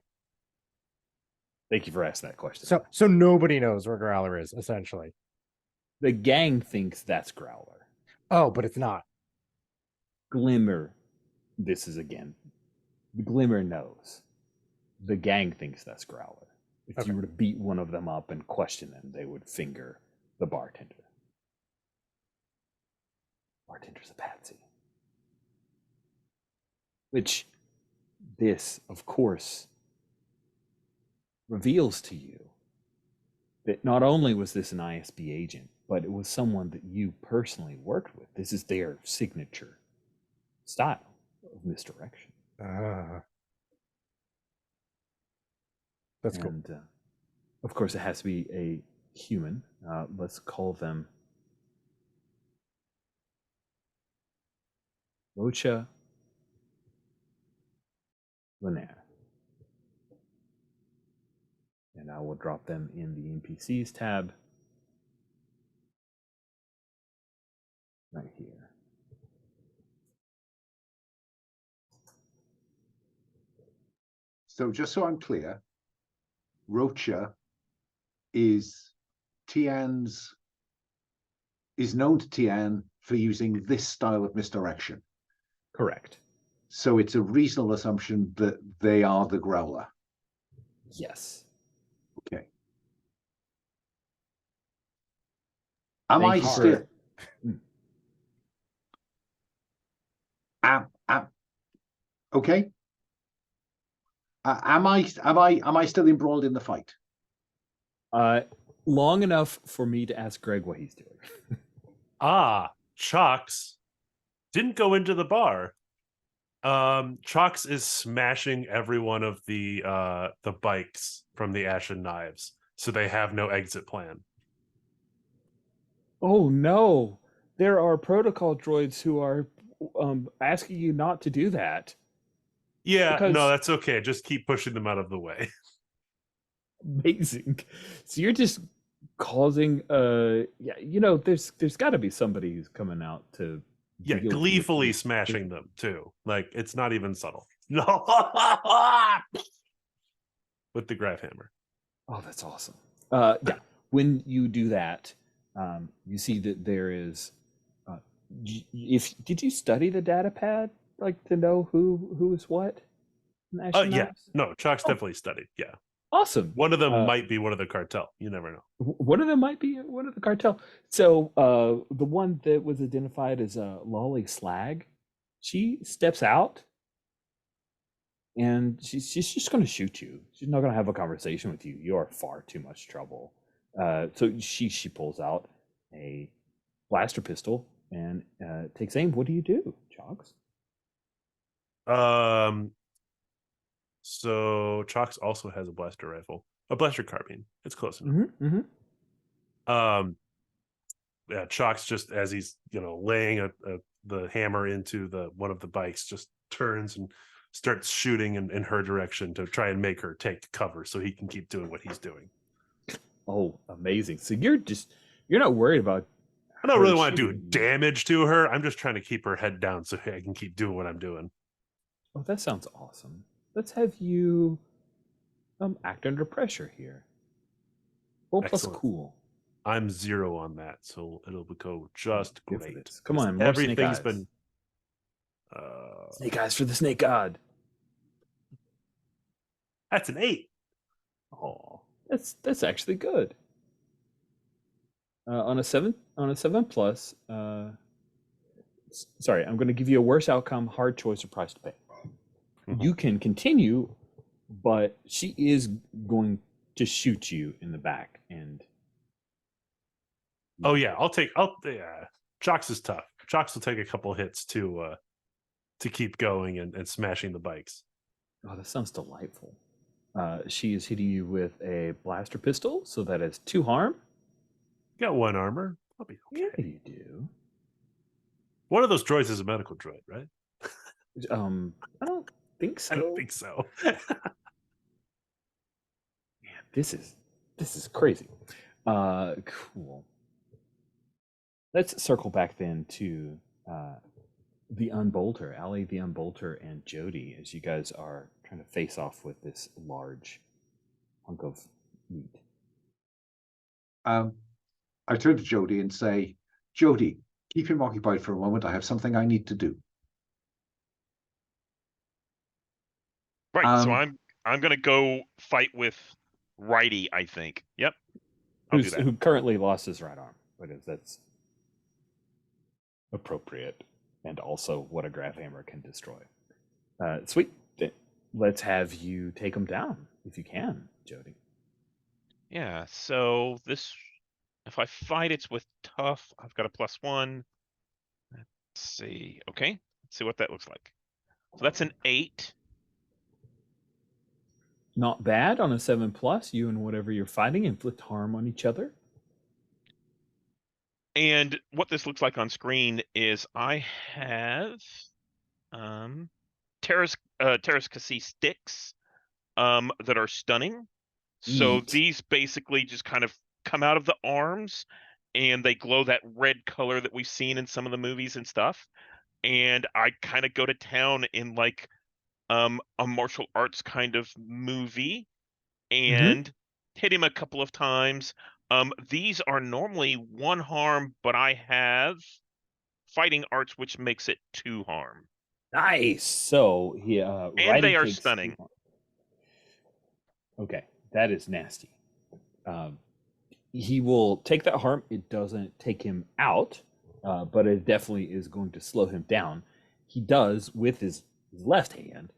Thank you for asking that question. So nobody knows where Growler is, essentially. The gang thinks that's Growler. Oh, but it's not. Glimmer, this is again, Glimmer knows. The gang thinks that's Growler. If Okay. you were to beat one of them up and question them, they would finger the bartender. Bartender's a patsy. Which this, of course, reveals to you that not only was this an ISB agent, but it was someone that you personally worked with. This is their signature style of misdirection. That's cool. And of course, it has to be a human. Let's call them Rocha Linaire. And I will drop them in the NPCs tab right here. So just so I'm clear, Rocha is known to Tian for using this style of misdirection. Correct. So it's a reasonable assumption that they are the Growler. Yes. Okay. Am Thank I you still? for- Okay. Am I still embroiled in the fight? Long enough for me to ask Greg what he's doing. Chalks didn't go into the bar. Chalks is smashing every one of the bikes from the Ashen Knives, so they have no exit plan. Oh no, there are protocol droids who are asking you not to do that. Yeah, Because- no, that's okay. Just keep pushing them out of the way. Amazing. So you're just causing there's got to be somebody who's coming out to Yeah, deal with gleefully this. smashing them too. Like it's not even subtle. No, with the grab hammer. Oh, that's awesome. Yeah, when you do that, you see that there is. Did you study the data pad like to know who is what? in Ashen Yeah, Knives? no, Chalk's definitely studied. Yeah, Awesome. one of them Uh, might be one of the cartel. You never know. One of them might be one of the cartel. So the one that was identified as Lolly Slag, she steps out and she's just going to shoot you. She's not going to have a conversation with you. You are far too much trouble. So she pulls out a blaster pistol and takes aim. What do you do, Chalks? So Chalks also has a blaster rifle, a blaster carbine. It's close enough. Yeah, Chalks, just as he's laying the hammer into one of the bikes, just turns and starts shooting in her direction to try and make her take cover so he can keep doing what he's doing. Oh, amazing. So you're not worried about I don't her really want to do shooting you. damage to her. I'm just trying to keep her head down so I can keep doing what I'm doing. Oh, that sounds awesome. Let's have you act under pressure here. Roll plus Excellent. cool. I'm 0 on that, so it'll go just Good for great. this. Come on, more snake Everything's eyes. been Snake eyes for the snake god. that's an 8. Oh, that's actually good. On a 7 plus. Sorry, I'm going to give you a worse outcome, hard choice, or price to pay. Mhm. You can continue, but she is going to shoot you in the back, and Oh yeah, yeah. Chalks is tough. Chalks will take a couple hits to keep going and smashing the bikes. oh, that sounds delightful. She is hitting you with a blaster pistol, so that is 2 harm. You got 1 armor. I'll be okay. Yeah, you do. One of those droids is a medical droid, right? I don't think so. I don't think so. Man, this is crazy. Cool. Let's circle back then to the Unbolter, Allie the Unbolter, and Jody, as you guys are trying to face off with this large hunk of meat. I turn to Jody and say, Jody, keep him occupied for a moment. I have something I need to do. Right. So Um, I'm gonna go fight with Righty, I think. Yep. I'll do that. Who currently lost his right arm, because that's appropriate, and also what a grav hammer can destroy. Sweet. Let's have you take him down if you can, Jody. Yeah, so this, if I fight, it's with tough. I've got a +1. Let's see. Okay, let's see what that looks like. So that's an 8. Not bad on a 7+. You and whatever you're fighting inflict harm on each other. And what this looks like on screen is I have Terrace Cassis sticks that are stunning. So Neat. these basically just kind of come out of the arms and they glow that red color that we've seen in some of the movies and stuff. And I kind of go to town in like a martial arts kind of movie and hit him a couple of times. These are normally 1 harm, but I have fighting arts, which makes it 2 harm. Nice. So he And Righty they are takes stunning. 2 harm. Okay, that is nasty. He will take that harm. It doesn't take him out, but it definitely is going to slow him down. He does, with his left hand,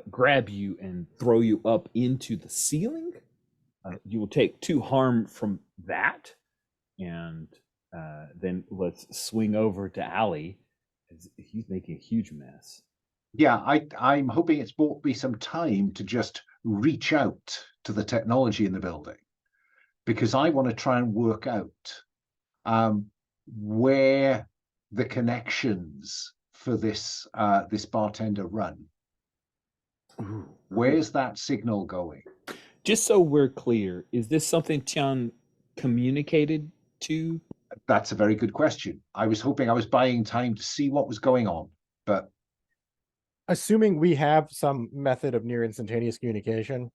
grab you and throw you up into the ceiling. You will take 2 harm from that, and then let's swing over to Allie, as he's making a huge mess. Yeah, I'm hoping it's bought me some time to just reach out to the technology in the building, because I want to try and work out where the connections for this this bartender run. Ooh. Where's that signal going? Just so we're clear, is this something Tian communicated to? That's a very good question. I was hoping I was buying time to see what was going on, but Assuming we have some method of near instantaneous communication,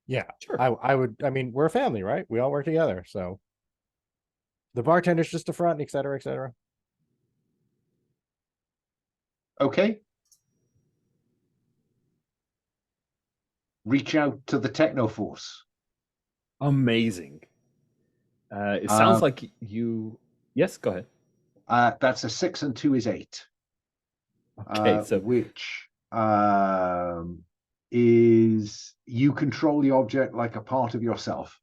yeah, Sure. I would. I mean, we're a family, right? We all work together, so the bartender's just a front, et cetera, et cetera. okay. Reach out to the Technoforce. Amazing. It sounds like you. Yes, go ahead. That's a 6 and 2 is 8. Okay, so Which is you control the object like a part of yourself.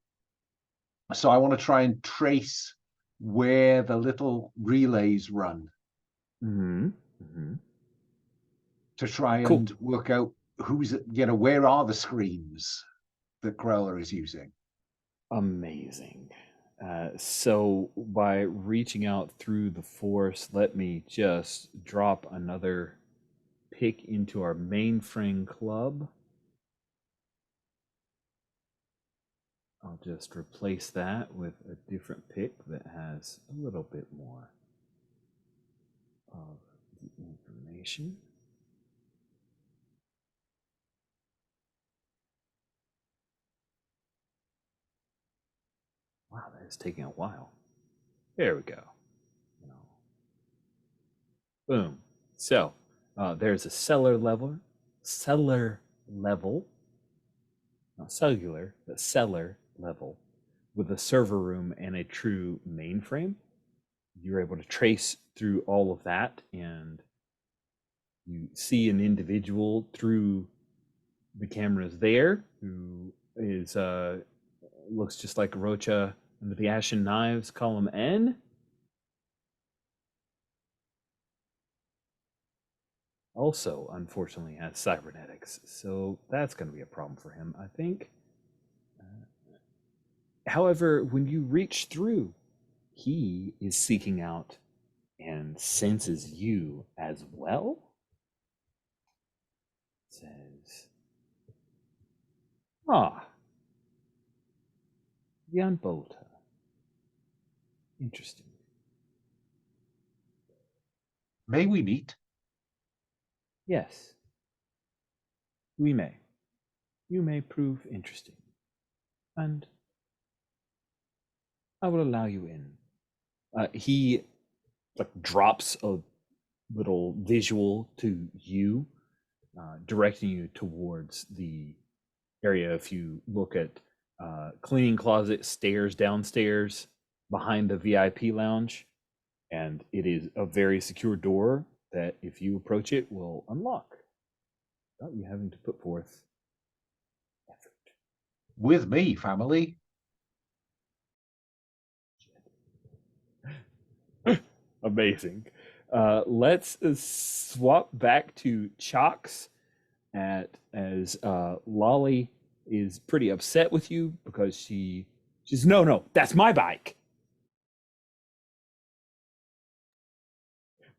So I want to try and trace where the little relays run to try Cool. and work out who's, where are the screens that Growler is using. Amazing. So by reaching out through the force, let me just drop another pick into our mainframe club. I'll just replace that with a different pick that has a little bit more of the information. Wow, that is taking a while. There we go. Boom. So there's a cellular level, not cellular, but cellar level, with a server room and a true mainframe. You're able to trace through all of that, and you see an individual through the cameras there who is looks just like Rocha under the Ashen Knives, column N. Also, unfortunately, has cybernetics, so that's going to be a problem for him, I think. However, when you reach through, he is seeking out and senses you as well. says, "Ah, the Unbolter. Interesting. May we meet? Yes, we may. You may prove interesting, and I will allow you in." He like drops a little visual to you, directing you towards the area. If you look at cleaning closet, stairs downstairs behind the VIP lounge, and it is a very secure door that, if you approach it, will unlock without you having to put forth effort. With me, family. Amazing. Let's swap back to Chalks as Lolly is pretty upset with you because she's no, that's my bike.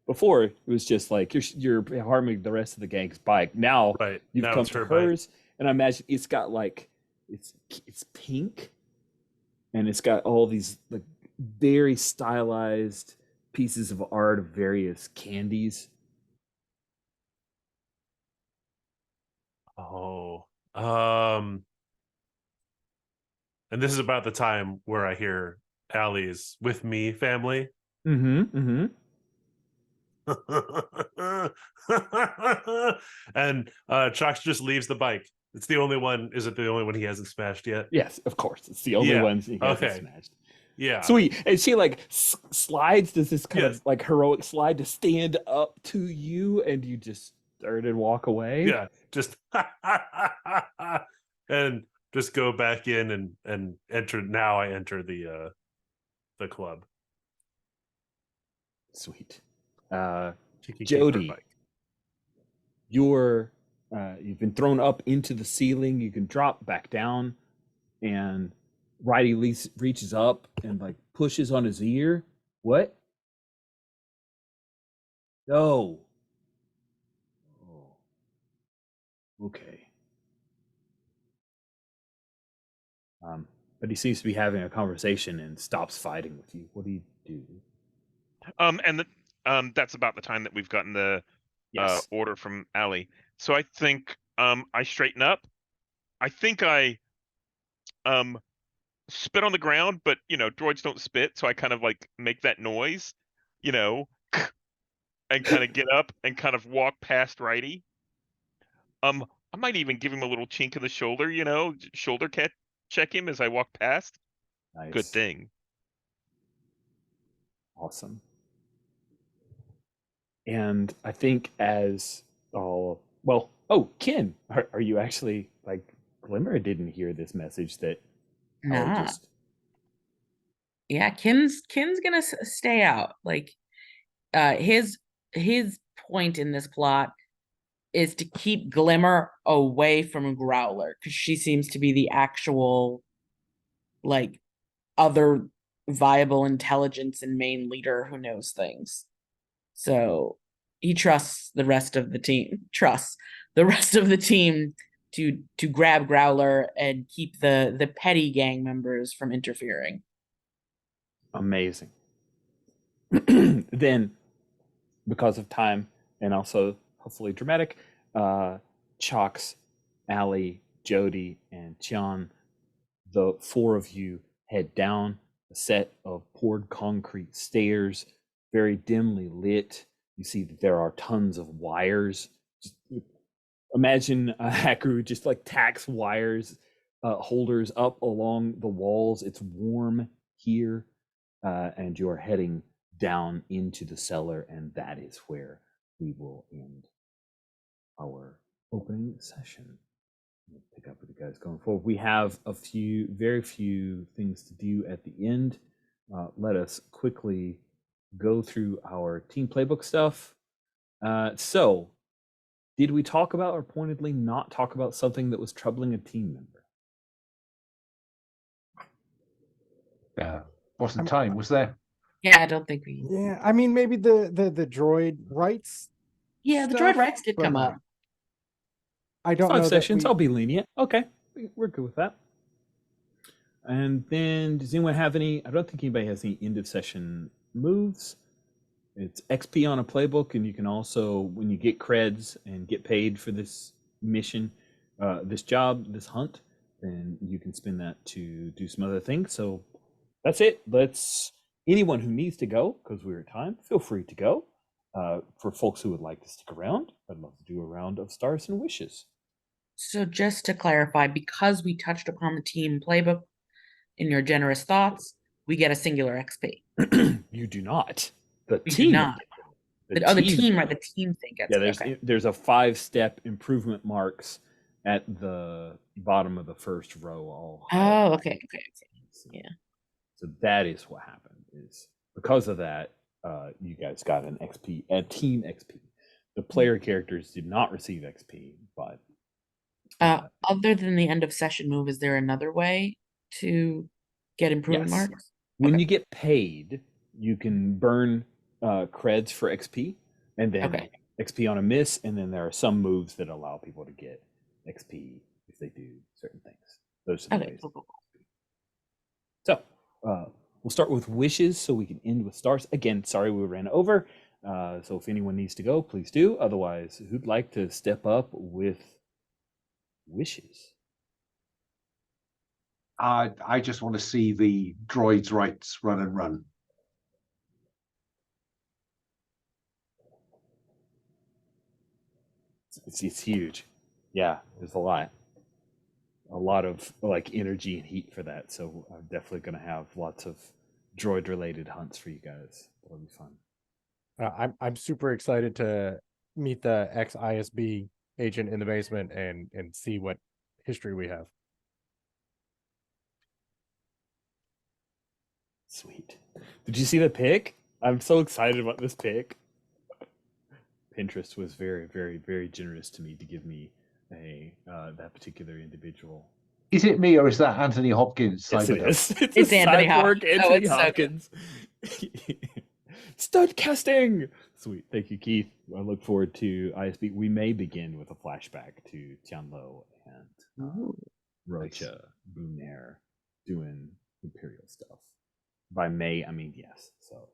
Before it was just like you're harming the rest of the gang's bike. Now Right. you've Now come it's to her bike. hers, and I imagine it's got like it's pink, and it's got all these like very stylized pieces of art of various candies. Oh. And this is about the time where I hear Allie's "with me" family. Mm-hmm. And Chalks just leaves the bike. It's the only one. Is it the only one he hasn't smashed yet? Yes, of course. It's the only Yeah, ones he hasn't okay. smashed. Yeah. Sweet. And she like slides, does this kind Yes. of like heroic slide to stand up to you, and you just turn and walk away. Yeah. Just and just go back in and enter. Now I enter the club. Sweet. She can keep her Jody, bike. you've been thrown up into the ceiling. You can drop back down, and Righty reaches up and like pushes on his ear. What? No. Oh. Okay. But he seems to be having a conversation and stops fighting with you. What do you do? That's about the time that we've gotten the Yes. order from Allie. So I think I straighten up. I think I spit on the ground, but droids don't spit, so I kind of like make that noise, and kind of get up and kind of walk past Righty. I might even give him a little chink in the shoulder, shoulder check him as I walk past. Nice. Good thing. Awesome. And I think Ken, are you actually like Glimmer didn't hear this message that Nah. Yeah, Ken's gonna stay out. Like, his point in this plot is to keep Glimmer away from Growler, because she seems to be the actual like other viable intelligence and main leader who knows things. So he trusts the rest of the team. To grab Growler and keep the petty gang members from interfering. Amazing. Then, because of time and also hopefully dramatic, Chalks, Allie, Jody, and Tian, the four of you head down a set of poured concrete stairs, very dimly lit. You see that there are tons of wires. Just imagine a hacker who just like tacks wires holders up along the walls. It's warm here, and you're heading down into the cellar, and that is where we will end our opening session. We'll pick up with you guys going forward. We have very few things to do at the end. Let us quickly go through our team playbook stuff. So, did we talk about or pointedly not talk about something that was troubling a team member? Wasn't time, was there? Yeah, I don't think we. Yeah, I mean, maybe the droid rights. Yeah, the droid stuff, rights did but come up. I don't 5 know sessions. that I'll be lenient. Okay, we're good with that. And then, does anyone have any? I don't think anybody has any end of session moves. It's XP on a playbook, and you can also, when you get creds and get paid for this mission, this job, this hunt, then you can spend that to do some other things. So that's it. Anyone who needs to go, because we're at time, feel free to go. For folks who would like to stick around, I'd love to do a round of stars and wishes. So just to clarify, because we touched upon the team playbook in your generous thoughts, we get a singular XP. You do not. The We team. do not. The team, right? The team thing gets. Yeah, there's a 5-step improvement marks at the bottom of the first row. All. Oh, okay. Yeah. So that is what happened. Is because of that, you guys got an XP, a team XP. The player characters did not receive XP, but other than the end of session move, is there another way to get improvement yes. marks? When you get paid, you can burn creds for XP, and then XP on a miss, and then there are some moves that allow people to get XP if they do certain things. Those are the ways. Cool. So we'll start with wishes so we can end with stars. Again, sorry we ran over. So if anyone needs to go, please do. Otherwise, who'd like to step up with wishes? I just want to see the droids' rights run and run. It's huge. Yeah, there's a lot of like energy and heat for that. So I'm definitely going to have lots of droid related hunts for you guys. That'll be fun. I'm super excited to meet the ex-ISB agent in the basement and see what history we have. Sweet. Did you see the pic? I'm so excited about this pic. Pinterest was very, very, very generous to me to give me that particular individual. Is it me or is that Anthony Hopkins? Yes, it is. It's Anthony Anthony Hopkins. Stud casting. Sweet. Thank you, Keith. I look forward to ISB. We may begin with a flashback to Tianlo and Rocha Boonair doing Imperial stuff. By May, I mean yes. So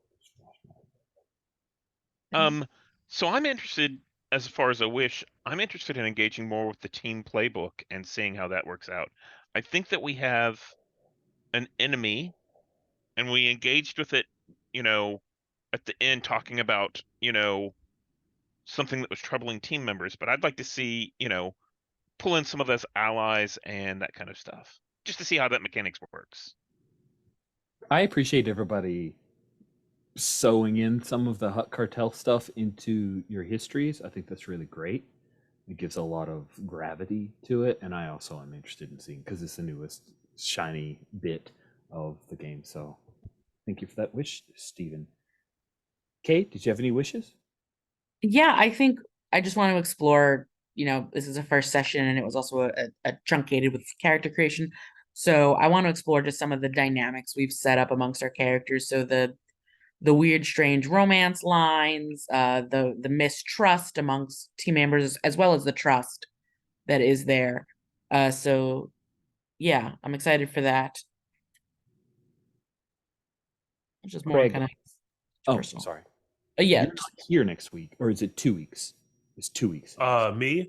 So I'm interested, as far as a wish, I'm interested in engaging more with the team playbook and seeing how that works out. I think that we have an enemy, and we engaged with it, at the end, talking about, something that was troubling team members. But I'd like to see, pull in some of those allies and that kind of stuff, just to see how that mechanics works. I appreciate everybody sewing in some of the Hutt Cartel stuff into your histories. I think that's really great. It gives a lot of gravity to it, and I also am interested in seeing, because it's the newest shiny bit of the game. So thank you for that wish, Stephen. Kate, did you have any wishes? Yeah, I think I just want to explore, this is a first session and it was also a truncated with character creation. So I want to explore just some of the dynamics we've set up amongst our characters. So the weird, strange romance lines, the mistrust amongst team members, as well as the trust that is there. So yeah, I'm excited for that. It's just more Craig. kind of personal. Sorry. Yeah. You're not here next week, or is it 2 weeks? It's 2 weeks. Me? Yes.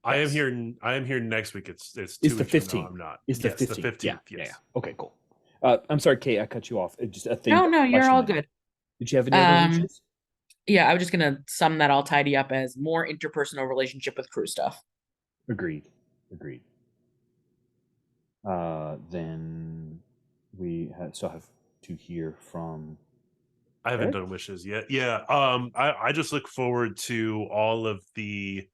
I am here next week. It's 2 weeks. The 15th. I'm not. It's the 15th. The 15th. Yeah. Yes. Yeah. Okay, cool. I'm sorry, Kate, I cut you off. Just a thing. No, you're all good. Did you have any other wishes? Yeah, I was just gonna sum that all tidy up as more interpersonal relationship with crew stuff. Agreed. Then we still have to hear from. I haven't done wishes yet. Yeah. I just look forward to all of the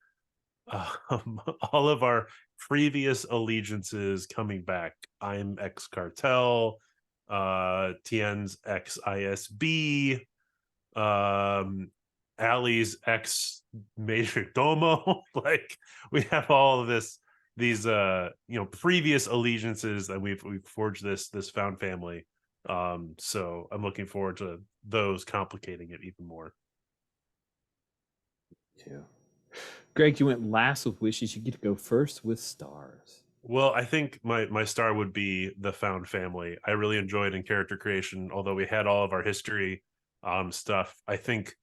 all of our previous allegiances coming back. I'm ex cartel, Tien's ex ISB, Allie's ex major domo. Like, we have all of these previous allegiances, and we've forged this found family. So I'm looking forward to those complicating it even more. Too. Greg, you went last with wishes. You get to go first with stars. Well, I think my star would be the found family. I really enjoyed in character creation, although we had all of our history stuff. I think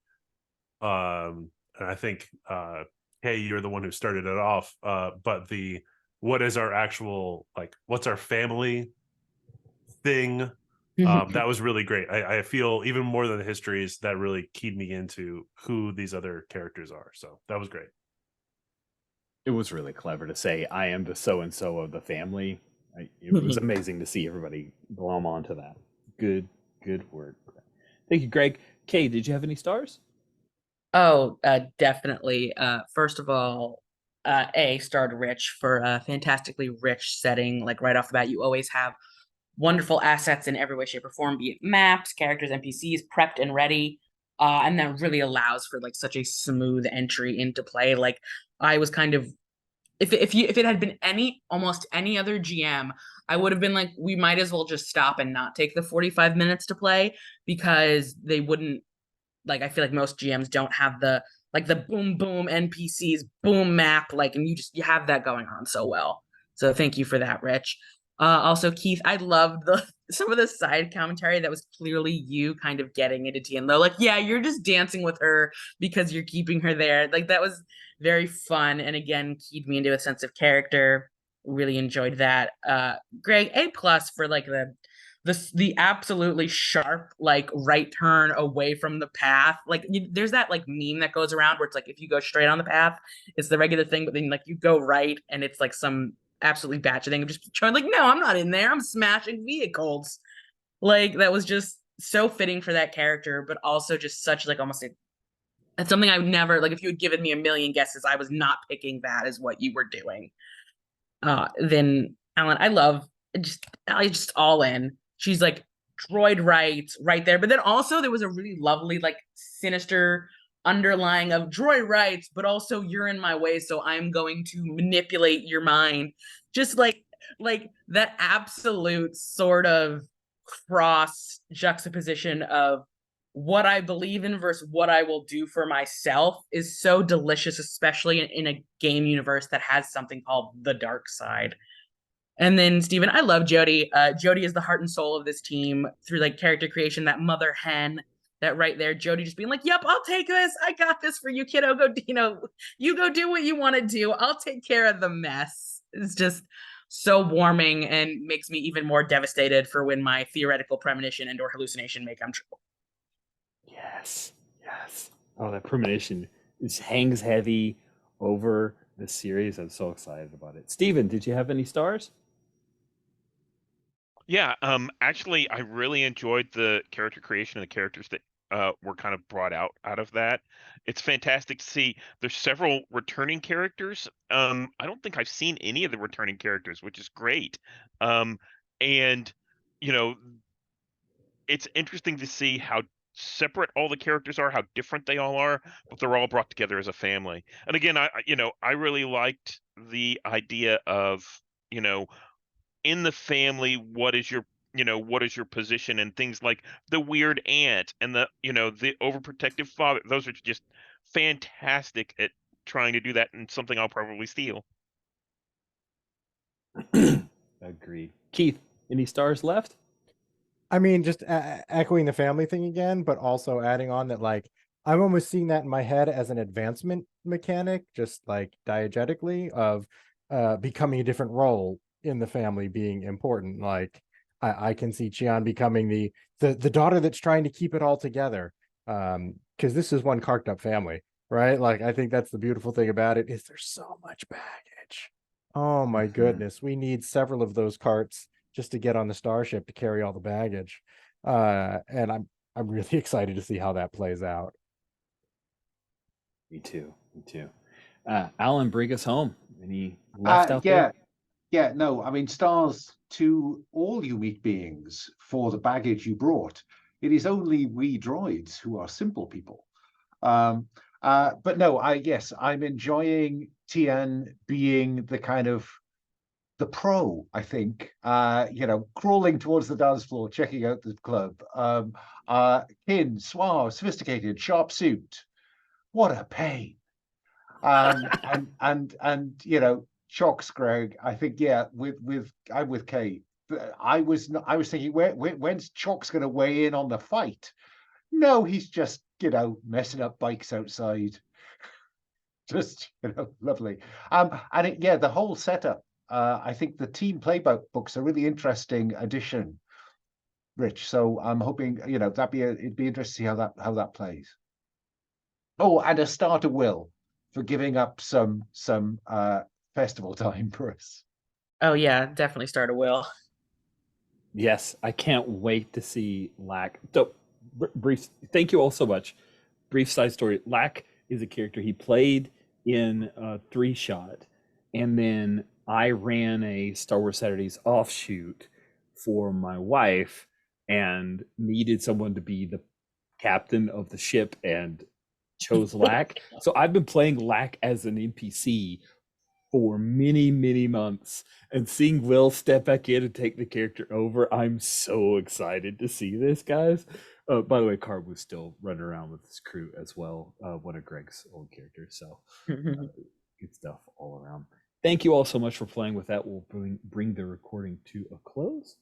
hey, you're the one who started it off. But what is our actual, like, what's our family thing? That was really great. I feel even more than the histories, that really keyed me into who these other characters are. So that was great. It was really clever to say, I am the so-and-so of the family. It was amazing to see everybody glom onto that. Good work. Thank you, Greg. Kay, did you have any stars? Oh, definitely. First of all, starred Rich for a fantastically rich setting. Like right off the bat, you always have wonderful assets in every way, shape, or form, be it maps, characters, NPCs, prepped and ready. And that really allows for like such a smooth entry into play. Like I was kind of, if it had been almost any other GM, I would have been like, we might as well just stop and not take the 45 minutes to play, because they wouldn't, like, I feel like most GMs don't have the boom boom NPCs, boom map, like, and you have that going on so well. So thank you for that, Rich. Also, Keith, I loved some of the side commentary that was clearly you kind of getting into Tian Lo. Like, yeah, you're just dancing with her because you're keeping her there. Like, that was very fun, and again, keyed me into a sense of character. Really enjoyed that. Greg, A+ for like the absolutely sharp like right turn away from the path. Like there's that like meme that goes around where it's like if you go straight on the path, it's the regular thing, but then like you go right and it's like some absolutely batshit thing of just trying like, no, I'm not in there. I'm smashing vehicles. Like that was just so fitting for that character, but also just such like almost it's something I would never like if you had given me a million guesses, I was not picking that as what you were doing. Then Alan, I just all in. She's like droid right there. But then also there was a really lovely, like sinister underlying of droid rights, but also you're in my way, so I'm going to manipulate your mind. Just like that absolute sort of cross juxtaposition of what I believe in versus what I will do for myself is so delicious, especially in a game universe that has something called the dark side. And then Steven, I love Jody. Jody is the heart and soul of this team through like character creation, that mother hen, that right there, Jody just being like, yep, I'll take this. I got this for you, kiddo. Go, you go do what you want to do. I'll take care of the mess. It's just so warming and makes me even more devastated for when my theoretical premonition and or hallucination may come true. Yes. Oh, that premonition hangs heavy over the series. I'm so excited about it. Steven, did you have any stars? Yeah, actually, I really enjoyed the character creation and the characters that were kind of brought out of that. It's fantastic to see. There's several returning characters. I don't think I've seen any of the returning characters, which is great. And you know, it's interesting to see how separate all the characters are, how different they all are, but they're all brought together as a family. And again, I really liked the idea of, in the family, what is your position, and things like the weird aunt and the overprotective father. Those are just fantastic at trying to do that, and something I'll probably steal. Agreed. Keith, any stars left? I mean, just echoing the family thing again, but also adding on that, like, I'm almost seeing that in my head as an advancement mechanic, just like diegetically, of becoming a different role in the family being important. Like, I can see Chian becoming the daughter that's trying to keep it all together. Because this is one carked up family, right? Like, I think that's the beautiful thing about it, is there's so much baggage. Oh my goodness, we need several of those carts just to get on the starship to carry all the baggage. And I'm really excited to see how that plays out. Me too. Alan, bring us home. Any left out there? Yeah, no, I mean, stars to all unique beings for the baggage you brought. It is only we droids who are simple people. But no, I'm enjoying Tian being the kind of the pro, I think, crawling towards the dance floor, checking out the club. Suave, sophisticated, sharp suit. What a pain. And you know, Chocks, Greg. I think yeah, I'm with Kate. I was thinking, when's Chalk's going to weigh in on the fight? No, he's just, you know, messing up bikes outside. Just, you know, lovely. And yeah, the whole setup. I think the team playbook book's a really interesting addition, Rich. So I'm hoping, you know, it'd be interesting to see how that plays. Oh, and a starter Will for giving up some festival time for us. Oh yeah, definitely start a will. Yes, I can't wait to see Lack. So, brief. Thank you all so much. Brief side story. Lack is a character he played in Three Shot, and then I ran a Star Wars Saturdays offshoot for my wife, and needed someone to be the captain of the ship, and chose Lack. So I've been playing Lack as an NPC for many months, and seeing Will step back in and take the character over, I'm so excited to see this, guys. By the way, Carb was still running around with his crew as well, one of Greg's old characters. So good stuff all around. Thank you all so much for playing with that. We'll bring the recording to a close.